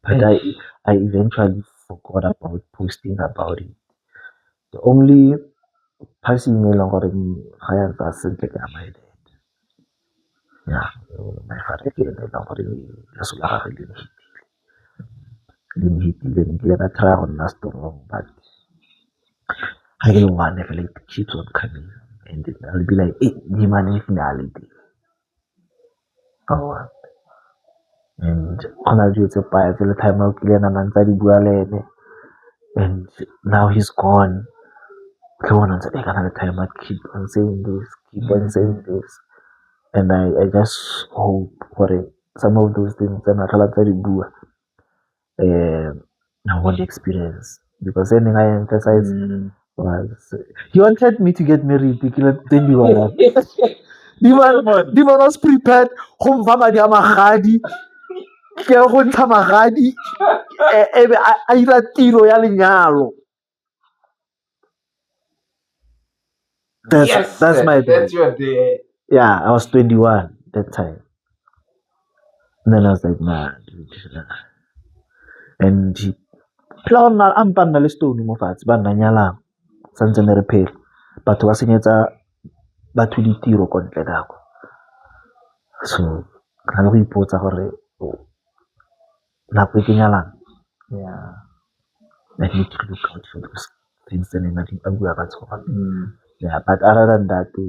but I eventually forgot about posting about it the only passing me longer than higher person like my dad yeah my father came longer than just le ka try go nna strong but I don't want to feel it keeps on coming and I'll be like hey di mane finality and go na le dilo tse paya tse le time o kile na ntse a di bua le ene, and now he's gone. Ke bona ntse ka na le time I keep on saying this, keep on saying this, and I just hope for some of those things that I try to do. I want the experience because anything I emphasize was he wanted me to get married. Then you are the man was prepared. Home fama dia magadi. Ke go ntsha magadi. Ebe a ira tiro ya lenyalo. That's my that's your day. Yeah, I was 21 that time. And then I was like, nah, dude. And he plana ampan na le stone mo fatshe ba nna nyalang santse ne re phela batho ba senyetsa batho ditiro ko ntle kako, so ka le go ipotsa gore nako e ke nyalang, I need to look out for those things and then I think I'm going to yeah, but other than that ke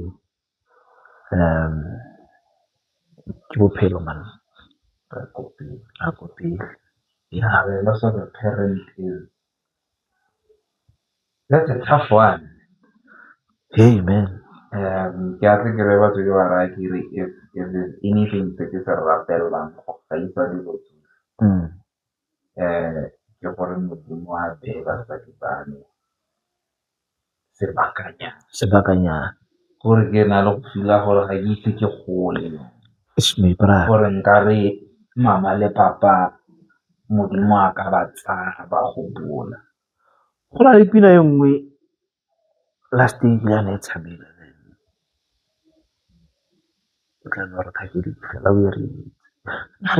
bophelo man, a copy. Yeah, the loss of a parent that's a tough one. Hey man. Ke a tse ke re batho ke ba raya ke re if there's anything se ke se ratelang go gaisa dilo ke gore modimo a bee basadi bane sebakanyana gore ke na le go fila gore ga ke ise ke gole gore nka re mama le papa modimo a ka ba tsaya ba gopola. Go na le pina e nngwe last day ke yana e tshamela o tla no re thakedi fela o e re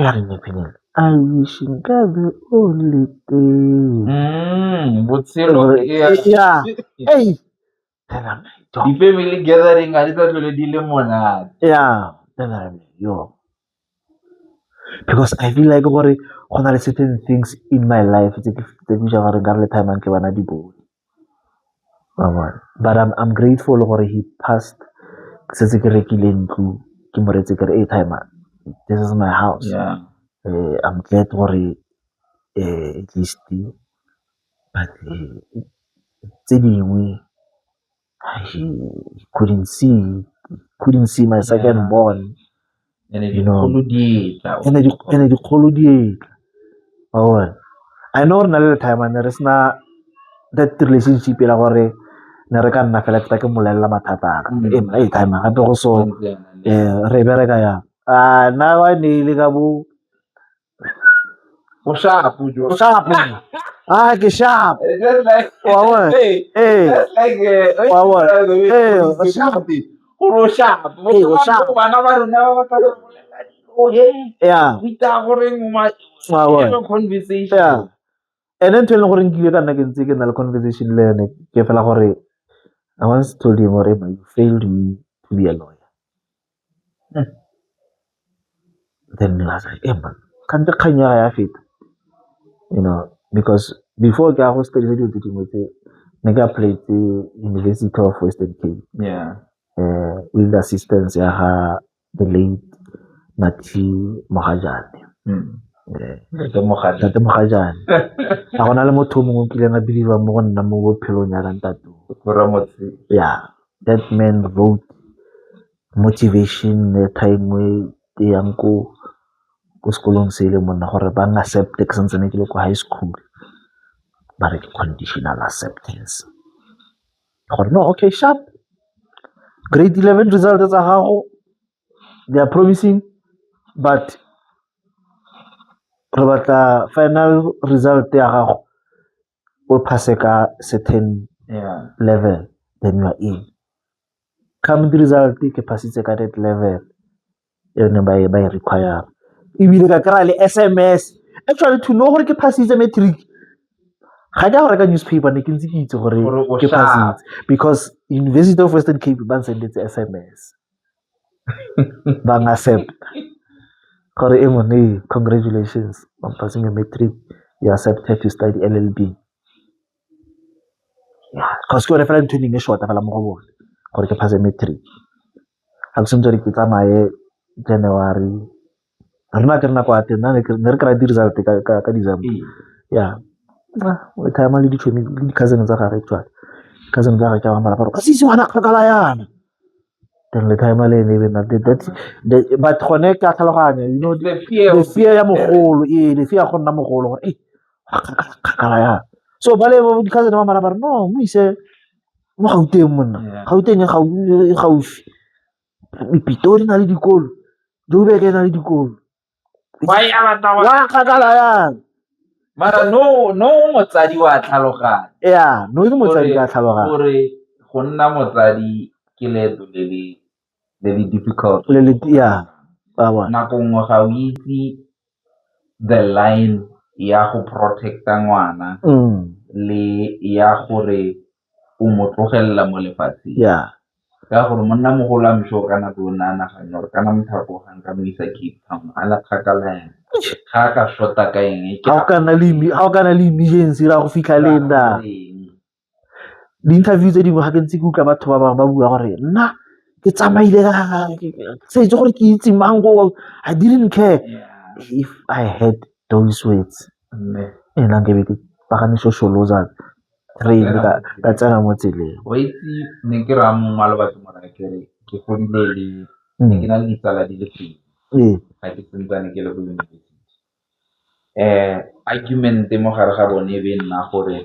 ya re nepinela I wish nkabe o le teng botshelo yeah hey di-family gathering ga di tla tlhole di le monate. Yeah, yo, because I feel like gore go na le certain things in my life tse ke ja gore nka le time ke bana di bone. But I'm grateful gore he passed setse ke rekile ntlo ke mo retse ke re hey time this is my house. Yeah. I'm glad gore at least but tse dingwe he couldn't see my second born. You know, ene dikgolo dietla I know re na le time and there is na that relationship la gore ne re ka nna fela ke molelela mathata a time gape go so re bereka ya nna wa ne ile ka bo go sharp ke sharp bana ba rona ba batla yeah conversation and then tell gore nkile ka nna ke ntse ke na le conversation le ene ke fela gore I once told him gore you failed me to be a lawyer. Then I was like man kante kganya ya feta because before ke go study dilo tse dingwe tse ne ke apply to University of Western Cape with the assistance ya the late Nathi Mohajane. Ntate Mogajane ga gona le motho mongwe kile na believe mo go nna mo bophelong ya ntate yeah that man wrote motivation the time we the yanko ko sekolong se le monna gore ba nna accept ke sentse ne ke le ko high school ba re conditional acceptance gore no okay sharp grade 11 results tsa gago they are promising but re batla final result ya gago o pass ka certain level then you are in come the result ke passitse ka that level ene ba e require ebile ka kra le SMS actually to know gore ke passitse matric ga ja gore ka newspaper ne ke ntse ke itse gore ke passitse because University of Western Cape ba sendetse SMS ba accept gore congratulations on passing your matric, you accepted to study LLB. Yeah, because ke re fela ntho e short fela mo go bone gore ke pass matric. Ha ke sentse ke tsamaye January rena ke re nako ya teng ne re kry-a di-result ka December ya le time le di-cousin tsa gage actually cousin tsa gage ke ba mara ka se itse ngwana kgakala yana then le time le ene bena but gone ka tlhaloganya you know The fear the of fear ya mogolo the fear ya go nna mogolo gore kgakala yana so ba le di-cousin ba mara bare no mo ise mo Gauteng monna Gauteng e gaufi Pitori na le dikolo Joburg e na le dikolo wa kgakala yana mara no motsadi wa tlhaloganya ya no ke motsadi ka tlhaloganya gore go nna motsadi ke leeto le le difficult ya nako nngwe ga o itse the line ya go protecta ngwana le ya gore o mo tlogelela mo lefatsheng ka gore monna mogolo a msho ka nako o ne a naganya gore kana mothako gang ka mo isa Cape Town a la kgakala yana ga a ka shota ka eng ga o kana le emergency ra go fitlha le nna di-interview tse dingwe ga ke ntse ke utlwa batho ba bangwe ba bua gore nna ke tsamaile se itse gore ke itse mango I didn't care if I had those words nna ke be ke pagane shosholoza train ka tsena mo tseleng wa itse ne ke ra mongwe a le batho mora kere ke godile le ke na le ditsala di le pedi ga ke sentsane ke le go university argument mo gare ga bone e be nna gore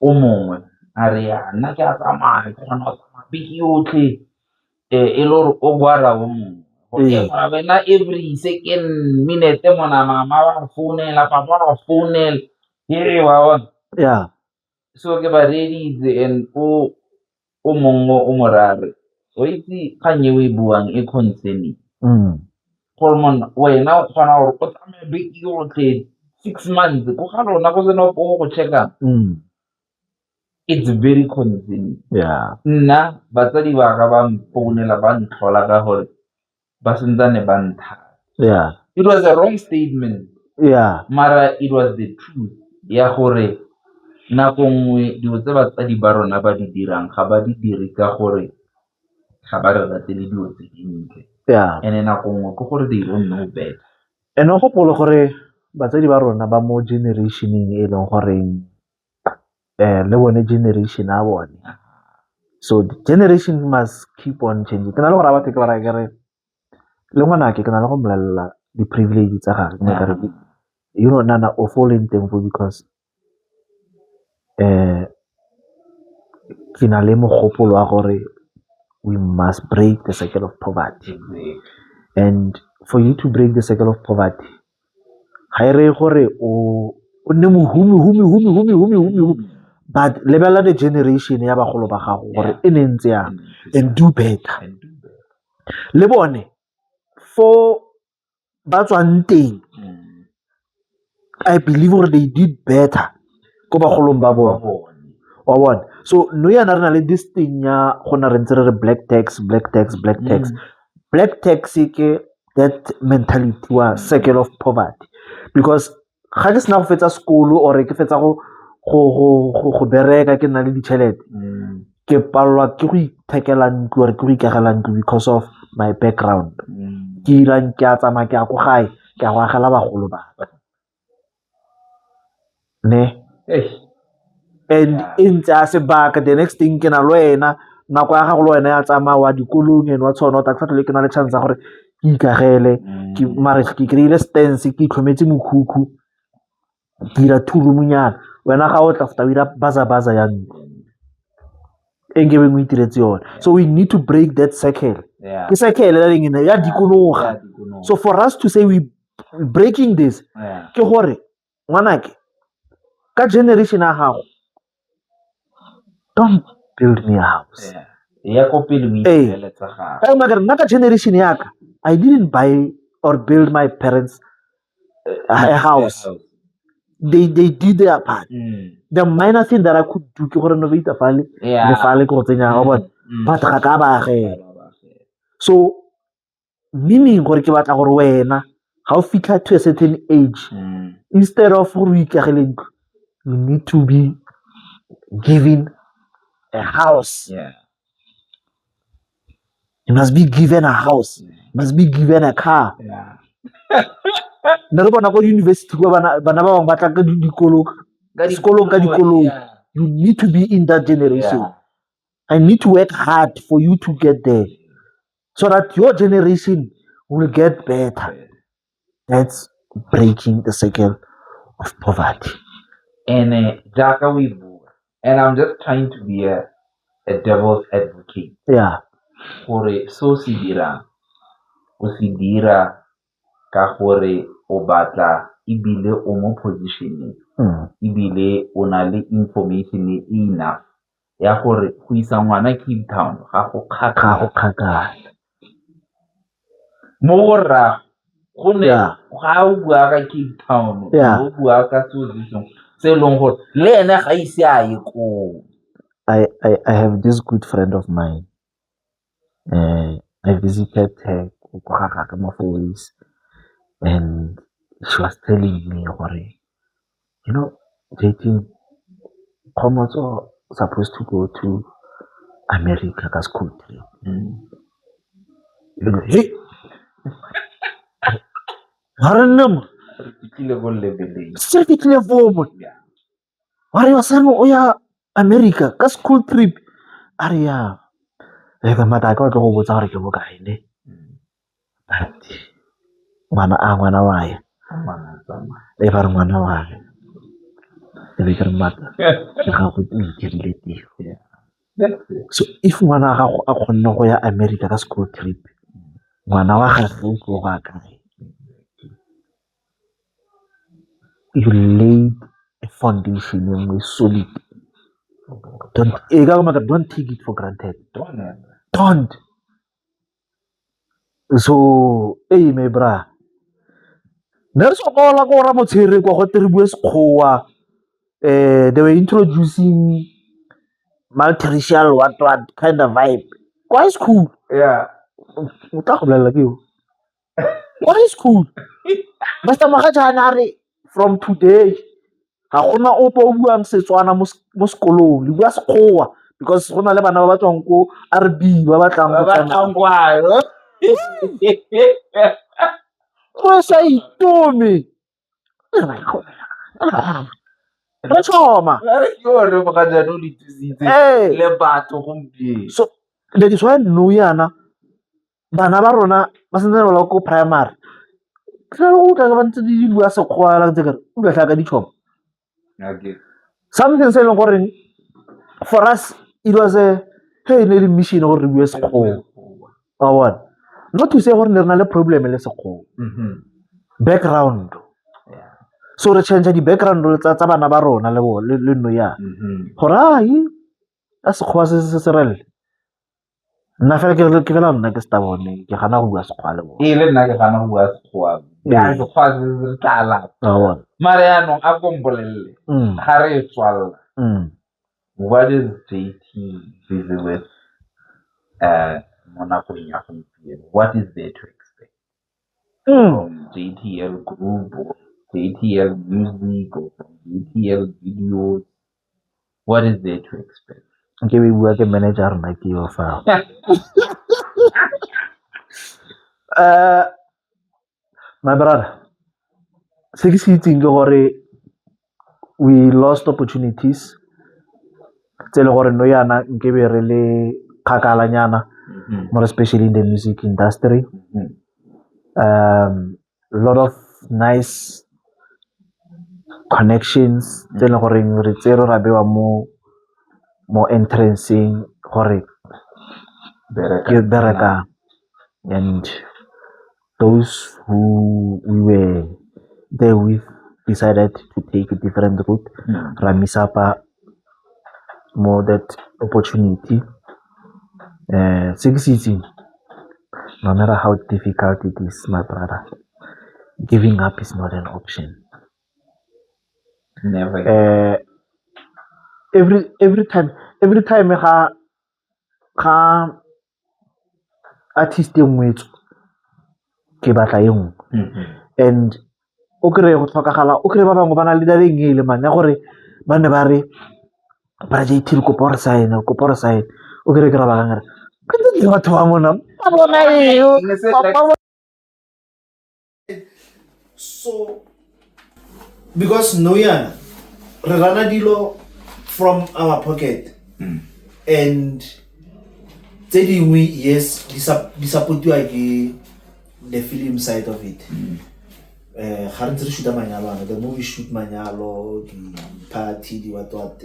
o mongwe a re ya nna ke a tsamaya ke gona go tsamaya beke yotlhe e le gore o gwara o mongwe gore wena every second minute mona mama wa founela papa wa founela wa bona so ke ba reditse and o mongwe o morare o itse kgang e o e buang e concerning gore monna wena o kgona gore o tsamaya beke yotlhe 6 months ko ga lona go sena o go check-ang it's very concerning nna batsadi ba ka ba mpounela ba ntlhola ka gore ba sentsane ba nthata it was a wrong statement mara it was the truth ya gore nako nngwe dilo tse batsadi ba rona ba di dirang ga ba di dire ka gore ga ba re ratele dilo tse dintle and nako nngwe ke gore they don't know better and o gopolo gore batsadi ba rona ba mo generationeng e leng goreng le bone generation a bone so the generation must keep on changing ke na le gore batho ke ba ra kere le ngwanake ke na le go mmolelela di-privilege tsa gage you know nana o fallen thankful because ke na le mogopolo wa gore we must break the cycle of poverty and for you to break the cycle of poverty ga e re gore o nne mohumi but lebelela the generation ya bagolo ba gago gore e ne ntse yang and do better le bone for ba tswang teng I believe gore they did better ko bagolong ba bone wa bona so no yana re na le this thing ya go na re ntse re re black tax ke that mentality wa cycle of poverty because ga ke sena go fetsa sekolo or ke fetsa go bereka ke nna le ditšhelete ke palelwa ke go ithekela ntlo or ke go ikagela ntlo because of my background ke irang ke a tsamaya ke a ko gae ke a go agela bagolo ba ne and in tsa sebaka the next thing ke na le wena nako ya gago le wena ya tsamaya wa dikolong ene wa tshwana o ta ke na le chance ya gore ke ikagele ke mare ke kry-ile stance ke itlhometse mokhukhu ke dira thurumunyana wena ga o tla feta o dira baza ya ntlo e nke beng o itiretse yone so we need to break that cycle ke cycle ya dikologa so for us to say we breaking this ke gore ngwanake ka generation ya gago don't build me a house ya ko pele o iteletsa gago nna ka generation yaka I didn't buy or build my parents a house they did their part the minor thing that I could do ke go renovate fale le fale go tsenya ga bona but ga ka ba ge so meaning gore ke batla gore wena ga o fitlha to a certain age instead of gore o ikagele ntlo you need to be given a house you must be given a house you must be given a car ne re bona ko di-university kwa bana ba bangwe ba tla ka sekolong ka dikoloi. Yeah. You need to be in that generation. Yeah. I need to work hard for you to get there so that your generation will get better. That's breaking the cycle of poverty. And jaaka we bua, and I'm just trying to be a devil's advocate. Yeah. Gore so se dirang o se dira ka gore o batla ebile o mo positioning ebile o na le information e enough ya gore go isa ngwana Cape Town ga go kgakala mo go rra go ne Yeah. ga o bua ka Cape Town Yeah. o bua ka solution se e leng gore le ene ga ise a ye koo. I have this good friend of mine. I visited her and she was telling me, you know, JT, Commods are supposed to go to America as school trip. You know, hey, Haranam, Fitlhile ko leveleng. still fitting forward. Yeah. Are you saying, oh yeah, America, ka school trip? Are ya? Eka mata ka tlo go botsa gore ke bokae ne? But ngwana wa ye. E ba re ngwana wa ye. E be ke re mata. Ke ga go dirile tiro. That's it. So if ngwana ga go a kgonne go ya America ka school trip, ngwana wa gagwe o tlo ga kae? You laid a foundation solid. Don't take it for granted. Don't. So, hey, my bra. There's a call like what I'm saying. They were introducing multiracial what kind of vibe. Why is cool? Yeah. Like you. Why is cool? Basta makajanare from today. Ga gona o po buang Setswana mo sekolong le bua Sekgowa because go na le bana ba tswang ko RB ba batlang go tsena kwayo. go sa itomi re tshoma. Yore ba ka jano le tsitse Hey. le batho gompieno. So that is why nou yana bana ba rona ba sentse ba ko primary tla go tla ba ntse di bua Sekgowa la ntse ka o tla tlaka di tshoma. Okay. Something se leng gore for us it was a hey ne le mission gore re bue Sekgowa. Not to say gore ne re na le problem le Sekgowa. Background. Yeah. So re change di background tsa bana ba rona le no ya. Gore ai a Sekgowa se rele. Nna fela ke fela nna ke sta bone ke gana go bua Sekgowa le bona. Le nna ke gana go bua Sekgowa. Ya Sekgowa se tlala. Mara yaanong a kombolelle ga re tswalla. What is JT busy with mo nakong ya gompieno? What is there to expect from JTL group or JTL music or from JTL videos? What is there to expect? Ke be bua ke manager na ke yo fa. My brother, se ke se itseng ke gore we lost opportunities tse le gore no yana nke be re le kgakala nyana more especially in the music industry. Lot of nice connections tse le gore re tsere ra bewa mo entrancing gore ke bereka and those who we were there with decided to take a different route. Ramisapa more that opportunity. 6 no matter how difficult it is, my brother, giving up is not an option. Never. Every time ga artist e nngwe ke batla e nngwe and o kry go tlhokagala o kry ba bangwe ba na le dabeng e le man ya gore ba ne ba re ba JT le kopo re sign o kry ke ra ba gangare ka batho ba mona ba bona eo So, because Noyan, re rana dilo from our pocket, and tse dingwe, yes, di supportiwa ke the film side of it. Ga re ntse re shoota manyalo ana, the movie shoot manyalo, di-party, di-what-what,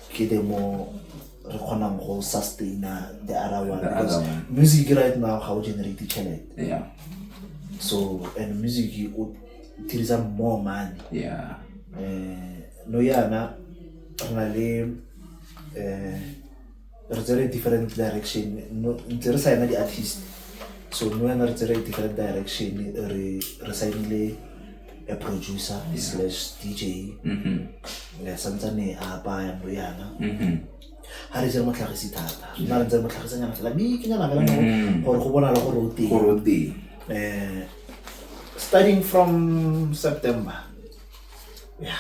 ke the more re kgonang go sustaina the other one. Because music right now ga o generate tšhelete. Yeah. So, and music there is more money. Yeah. No yana re na le re tsere different direction. No ntse re signa di artist. So no yana re tsere different direction. Re signile a producer slash DJ. Santsane a baya no yana. Ha re tsere motlhagisi thata. Nna re tsere motlhagisanyana fela bikinyana fela mo gore go bona la gore o teng. Starting from September. Yeah.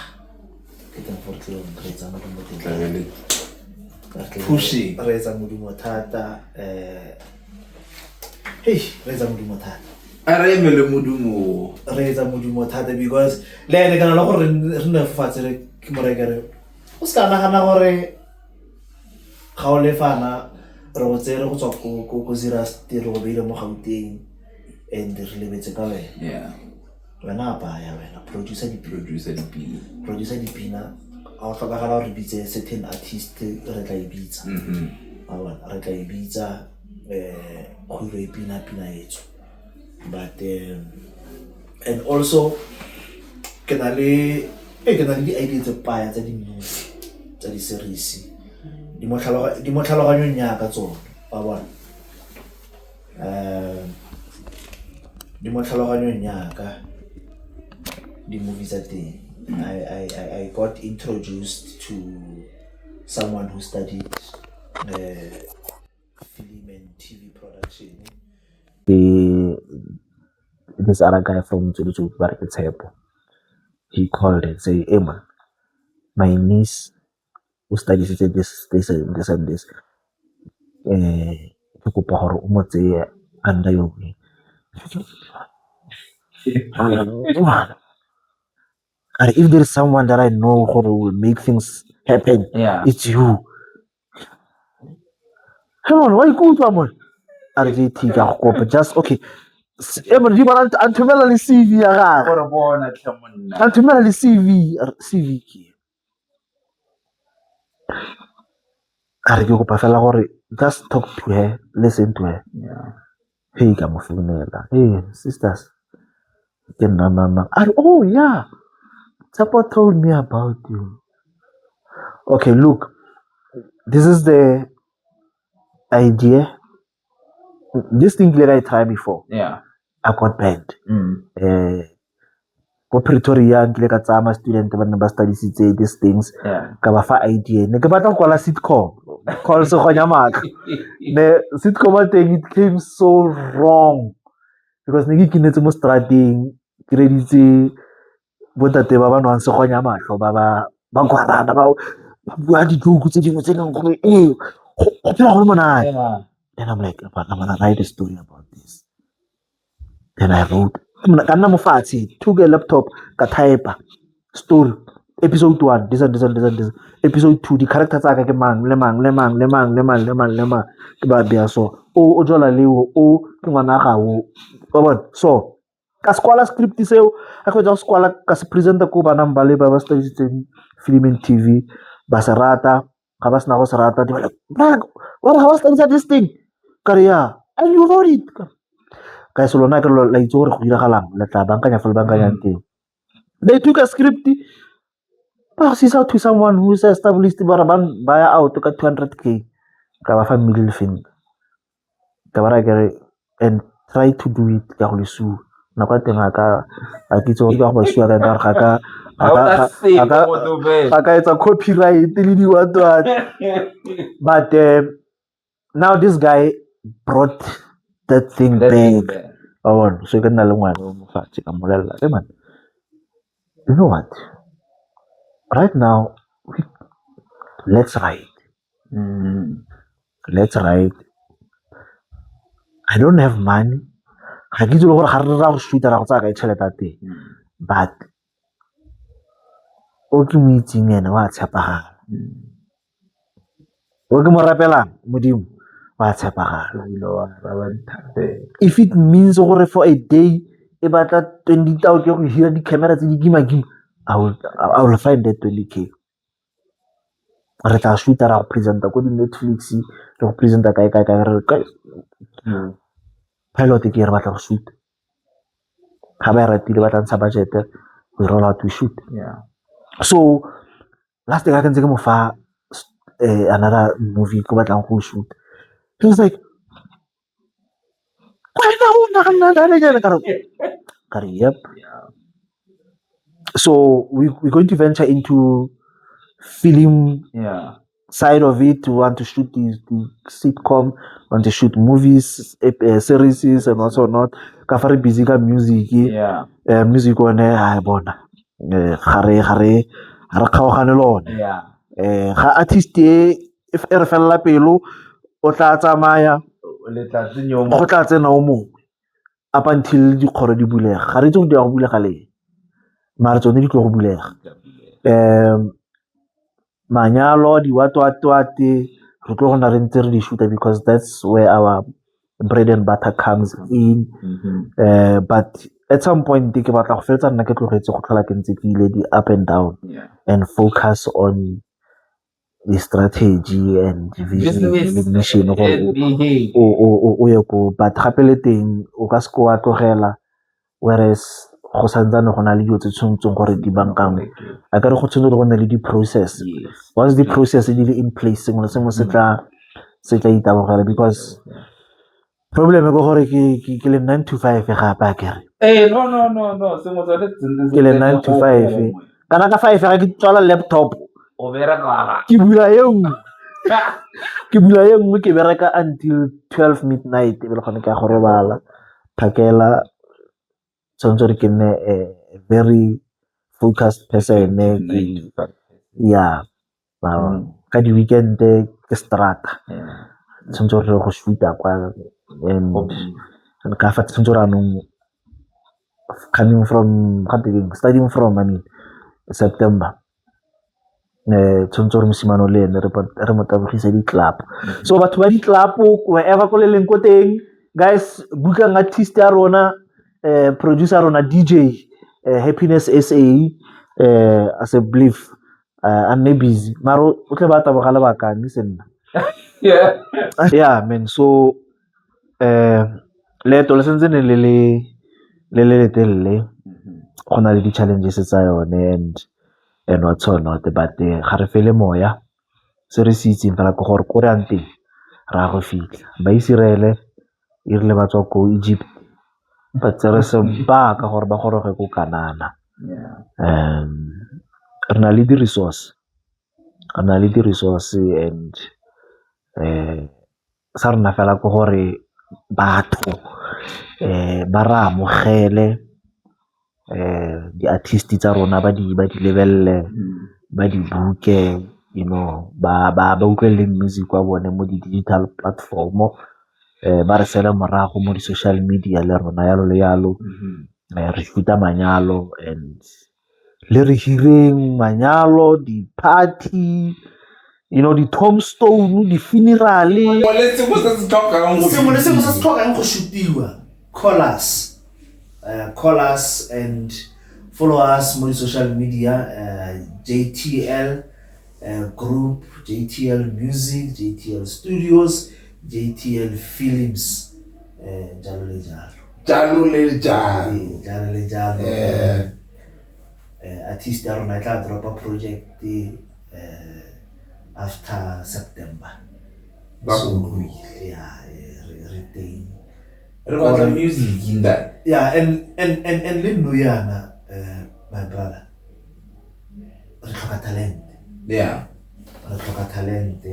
Kita fortlo reetsa modumo Pushing. Reetsa modumo thata. Hey, reetsa modumo thata. Are emele modumo. Reetsa modumo thata because le ene kana la gore re ne fatshe re ke morekere. O ska nagana gore ga o le fana re go tsere go tswa ko zira stero go beile mo Gauteng and re lebetse ka wena. Yeah. Wena baya wena producer Producer dipina a o tlhokagala gore re bitse certain artist re tla e bitsa re tla e bitsa go ile pina etso but and also ke na le di ideas tse paya tsa di movie tsa di series di mo tlhaloganyong ya ka tsone ba bona di mo tlhaloganyong ya ka the movies that I got introduced to someone who studied film and TV production. This other guy from Tsulutsulu, he called and say, "Hey man, my niece who studies this and this. Ke kopa gore o mo tseye under your wing." And if there is someone that I know who will make things happen, Yeah. it's you. Come on, why you go to man? Just okay. Man, di bana anthumela le CV ya gaga. Gore bona tle monna. Anthumela le CV ke. Are ke kopa fela gore just talk to her, listen to her. Yeah. Hey, ka mo founela. Hey, sisters. Oh yeah. Support told me about you. Okay, look. This is the idea. This thing that I tried before. Yeah. I got banned. Ko Pretoria nkile ka tsaya ma student ba ne ba studisitse these things. Yeah. Ka ba fa idea. Ne ke batla go kwala sitcom. Call se gonya maka. The sitcom thing it came so wrong. Because ne ke kinetse mo strateng, ke reditse bontate ba ba nwang se gonya mahlo ba gwarana ba bua di-joke tse dingwe tse leng gore go phela go le monate. Yeah. Then I'm like, but I'm gonna write a story about this. Then I wrote, ka nna mo fatshe, took a laptop, ka type story, episode 1, this. Episode 2, the character tsa ka ke mang, le mang, ke ba bea so. O jola leo, o ke ngwana gago. So, ka skwala script seo, a go tsa skwala ka se presenta ko banang ba le ba studisitseng film and TV, ba se rata, ga ba sena go se rata, di ba like, "What how studies this thing?" Kaya, and you wrote it. Kaya so lona ke la itse gore go diragalang, la tla bankanya fela bankanyang teng. They took a script, pass out to someone who is established barabang buy out ka 200k. Ka ba fa middle finger. Ka ba re and try to do it ka go le su. Na kwa teng ka a kitso go ba su ka it's a copyright but now this guy brought that thing back. So you can na le ngwana o mo fatshe ka molela. Hey man, you know what? Right now, let's write. Let's write. I don't have money, ga ke itse le gore ga re ra go shoota ra go tsaya ka tšhelete a teng but o ke mo itseng ene wa tshepagala o ke mo rapelang modimo wa tshepagala if it means gore for a day e batla 20,000 ke go hira di-camera tse di kima-kima I will find that 20K re tla shoota ra go presenta ko di-Netflix re go presenta kae re pilot ke re batla go shoota ga ba e ratile ba tla ntsha budget we roll out we shoot so last thing I can say ke mo fa another movie ko batlang go shoot he was like yep so we're going to venture into film side of it. We want to shoot the sitcom, want to shoot movies, series, and also not. Kafari busy ka music, music one I bona. Hare khaogane lone. Ga artist if e re fella pelo o tla tsamaya go tla tsena o mongwe up until dikgoro di bulega. Ga re tse di go bulega le. Mara tsone di tlo go bulega. Manyalo di watwatwate re tlo gona re ntse re di shoota because that's where our bread and butter comes in but at some point ke batla go fetsa nna ke tlogetse go tlhola ke ntse ke ile di up and down and focus on the strategy and vision o ye ko but gape le teng o ka se ko wa tlogela whereas go santsane go na le dilo tse tshwanetseng gore di bankang a ka re go tshwanetse go nna le di-process once the process di le in place sengwe le sengwe se tla itabogela because problem ke gore ke le 9 to 5 gape a kere no ke le 9 to 5 kana ka 5 ga ke tswala laptop o bereka ke bula ye nngwe ke bereka until 12 midnight e be le gone ke a go robala phakela tshwanetse re ke nne a very focused person ka di-weekend ke strata tshwanetse re go shoota kwa and ka fa tshwanetse re anong starting from September tshwanetse re mosimane le ene re mo tabogise di-club so batho ba di-club wherever ko le leng ko teng guys bookang artist ya rona producer rona DJ Happiness SA as a belief and busy maro o tle ba tabogala bakang senna yeah man so leto le sentse ne le telle go na le di-challenges tsa yone and what's not but ga re fele moya se re se itseng fela ke gore ko re yang teng ra go fitlha ba Iseraele e rile ba tswa ko Egypt but re se ba ka gore ba goroge ko Kanana re na le di-resource and sa rena fela ke gore batho ba ra amogele di-artist tsa rona ba di lebelle ba di buke ba utlwele music wa bone mo di-digital platform ba re sele morago mo di-social media le rona yalo le yalo re shoota manyalo and le re hireng manyalo di-party di-tombstone di-funeral sengwe se se tlhokang go shootiwa call us and follow us mo social media JTL group, JTL music, JTL studios, JTL films jalo le jalo artist ya rona tla dropa project after September so re teng re batla music in that and le noyana my brother re tlhoka talent re tlhoka talent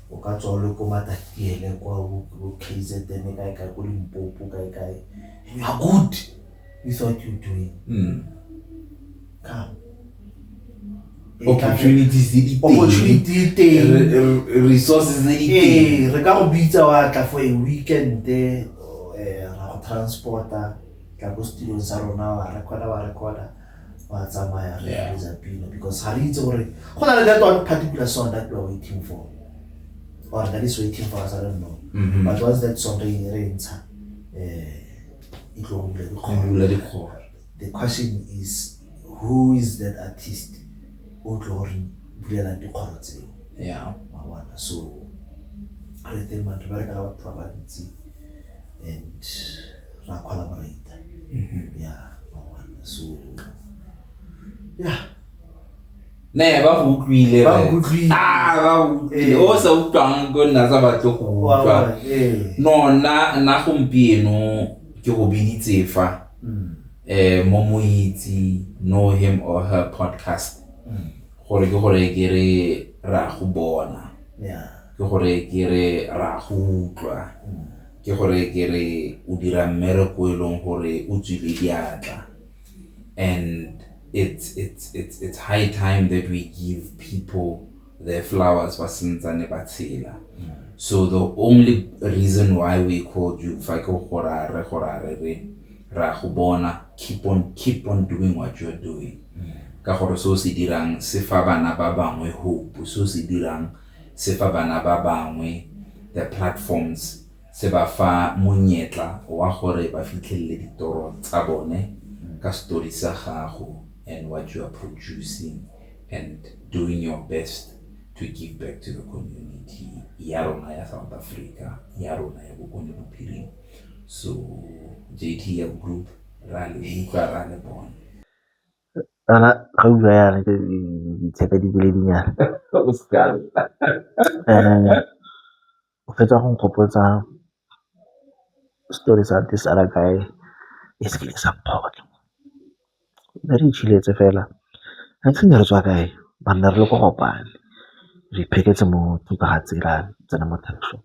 o ka tswa le ko Matatiele kwa go KZN kae go Limpopo kae you are good with what you doing come opportunities resources re ka go bitsa wa tla for a weekend ra go transporta ka go studio sa rona wa recorda wa tsamaya re release pino because ha re itse gore go na le that one particular song that we are waiting for or that is waiting for us, I don't know. But once that song re ntsha it will be the question is who is that artist o tlo re bulela dikgoro tseo. Yeah. So re teng man re bereka la batho ba bantsi and ra collaborate. Yeah. So yeah. Ne ba go utlwile Ba go utlwile. ba utlwile o sa utlwang go nna sa batlo go utlwa no na gompieno ke go biditse fa mo moitsi know him or her podcast gore ke gore ke re ra go bona ke gore ke re ra go utlwa ke gore ke re o dira mmereko e leng gore o tswile diatla and it's high time that we give people their flowers basantsane ba tshela. So the only reason why we called you fa ke gorare re ra go bona keep on doing what you're doing ka gore so se dirang se fa bana ba bangwe hope so se dirang se fa bana ba bangwe the platforms se ba fa monyetla wa gore ba fitlhelle ditoro tsa bone ka story sa gago and what you are producing and doing your best to give back to the community ya rona ya South Africa ya rona ya Bokone Bophirima. So JT ya group ra le bona ana ga bua yana ke ditshepe di bile dinyana o ska o fetsa go nkgopotsa story sa this other guy is ke sa mpotla re itshiletse fela a tsene re tswa kae banna re le go kopane re pheketse mo tuka ga tsela tsena mo taxi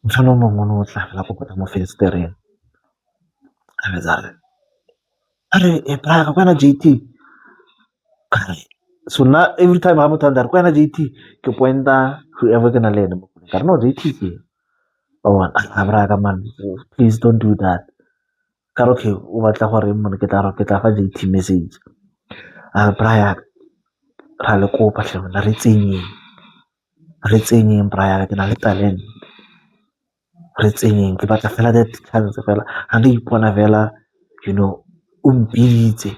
mfana mongwe no tla fela go pota mo festereng a betsa are e pra ka kana JT kare so na every time I'm tanda ko na JT ke pointa whoever gonna learn mo kare no JT ke oh abra ka man please don't do that kare okay o batla gore mo ke tla fa JT message Brian ra le kopa hle na re tsenyeng Brian ke na le talent re tsenyeng ke batla fela that chance fela ha re ipona fela you know umpitse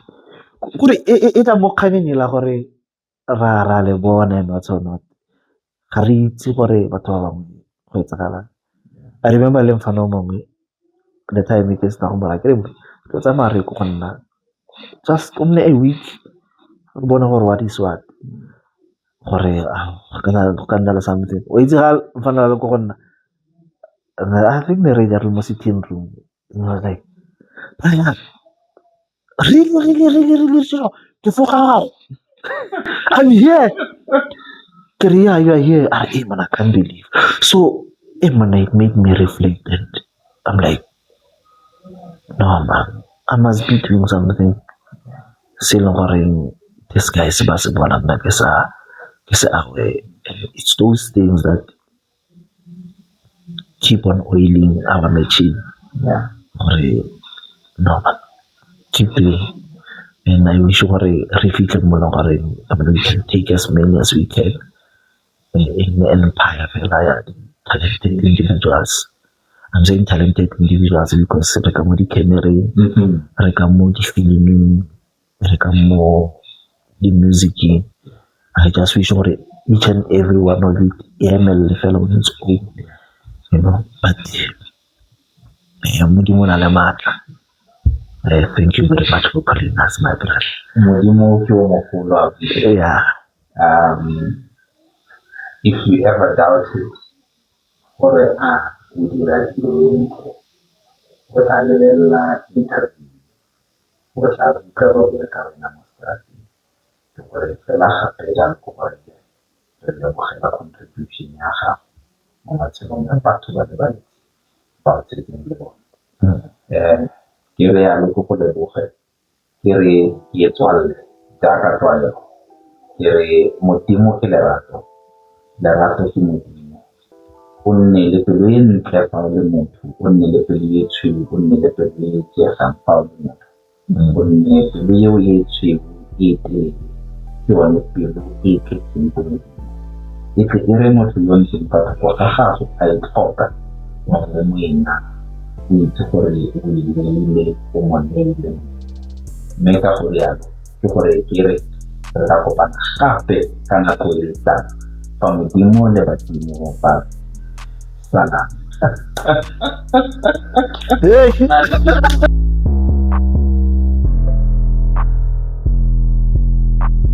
gore e tla mo kganyenyela gore ra le bona no tsona ga re itse gore batho ba bangwe go etsagala I remember le mfano mongwe the time ke se go mara ke re go tsamaya re go nna just only a week go bona gore what is what gore ka nna le something o itse ga mfano le go nna I think the radio mo sitting room and I was like really sure ke foga I'm here Korea, you are here. Man, I can't believe. So, man, it made me reflect, and I'm like, no, man, I must be doing something. This guy is possible. I'm like, it's those things that keep on oiling our machine. Yeah. No, man, keep doing. And I wish we can take as many as we can. In the empire, talented individuals. I'm saying talented individuals because they come with the camera, they come with the filming, they come more the music. I just wish for each and every one of it, fellow on its own, you know. But thank you very much for calling us, my brother. Yeah. If you ever doubted or would you like to what I will interview what I will cover with the Demonstration to what if the last president covered the contribution I have on what's on the back to the debate about it in the board. Here I look for the book. Here is all Jaka trial. Here Motimo Kilerato. Lerato Simutino. o nne le pelo e ntle fa o le motho, o nne le pelo e tshweu, o nne le pelo e tiegang fa o le motho, o nne pelo eo e tshweu e telele ke yone pelo e tletseng ko Modimo. E tle e re motho yo ntseng patoko ga gago a e tlhoka mo go moena o itse gore o ile o moneile, mme ka go rialo ke gore ke re re tla kopana gape ka nako e tlang fa Modimo le badimo ba salang. Hey.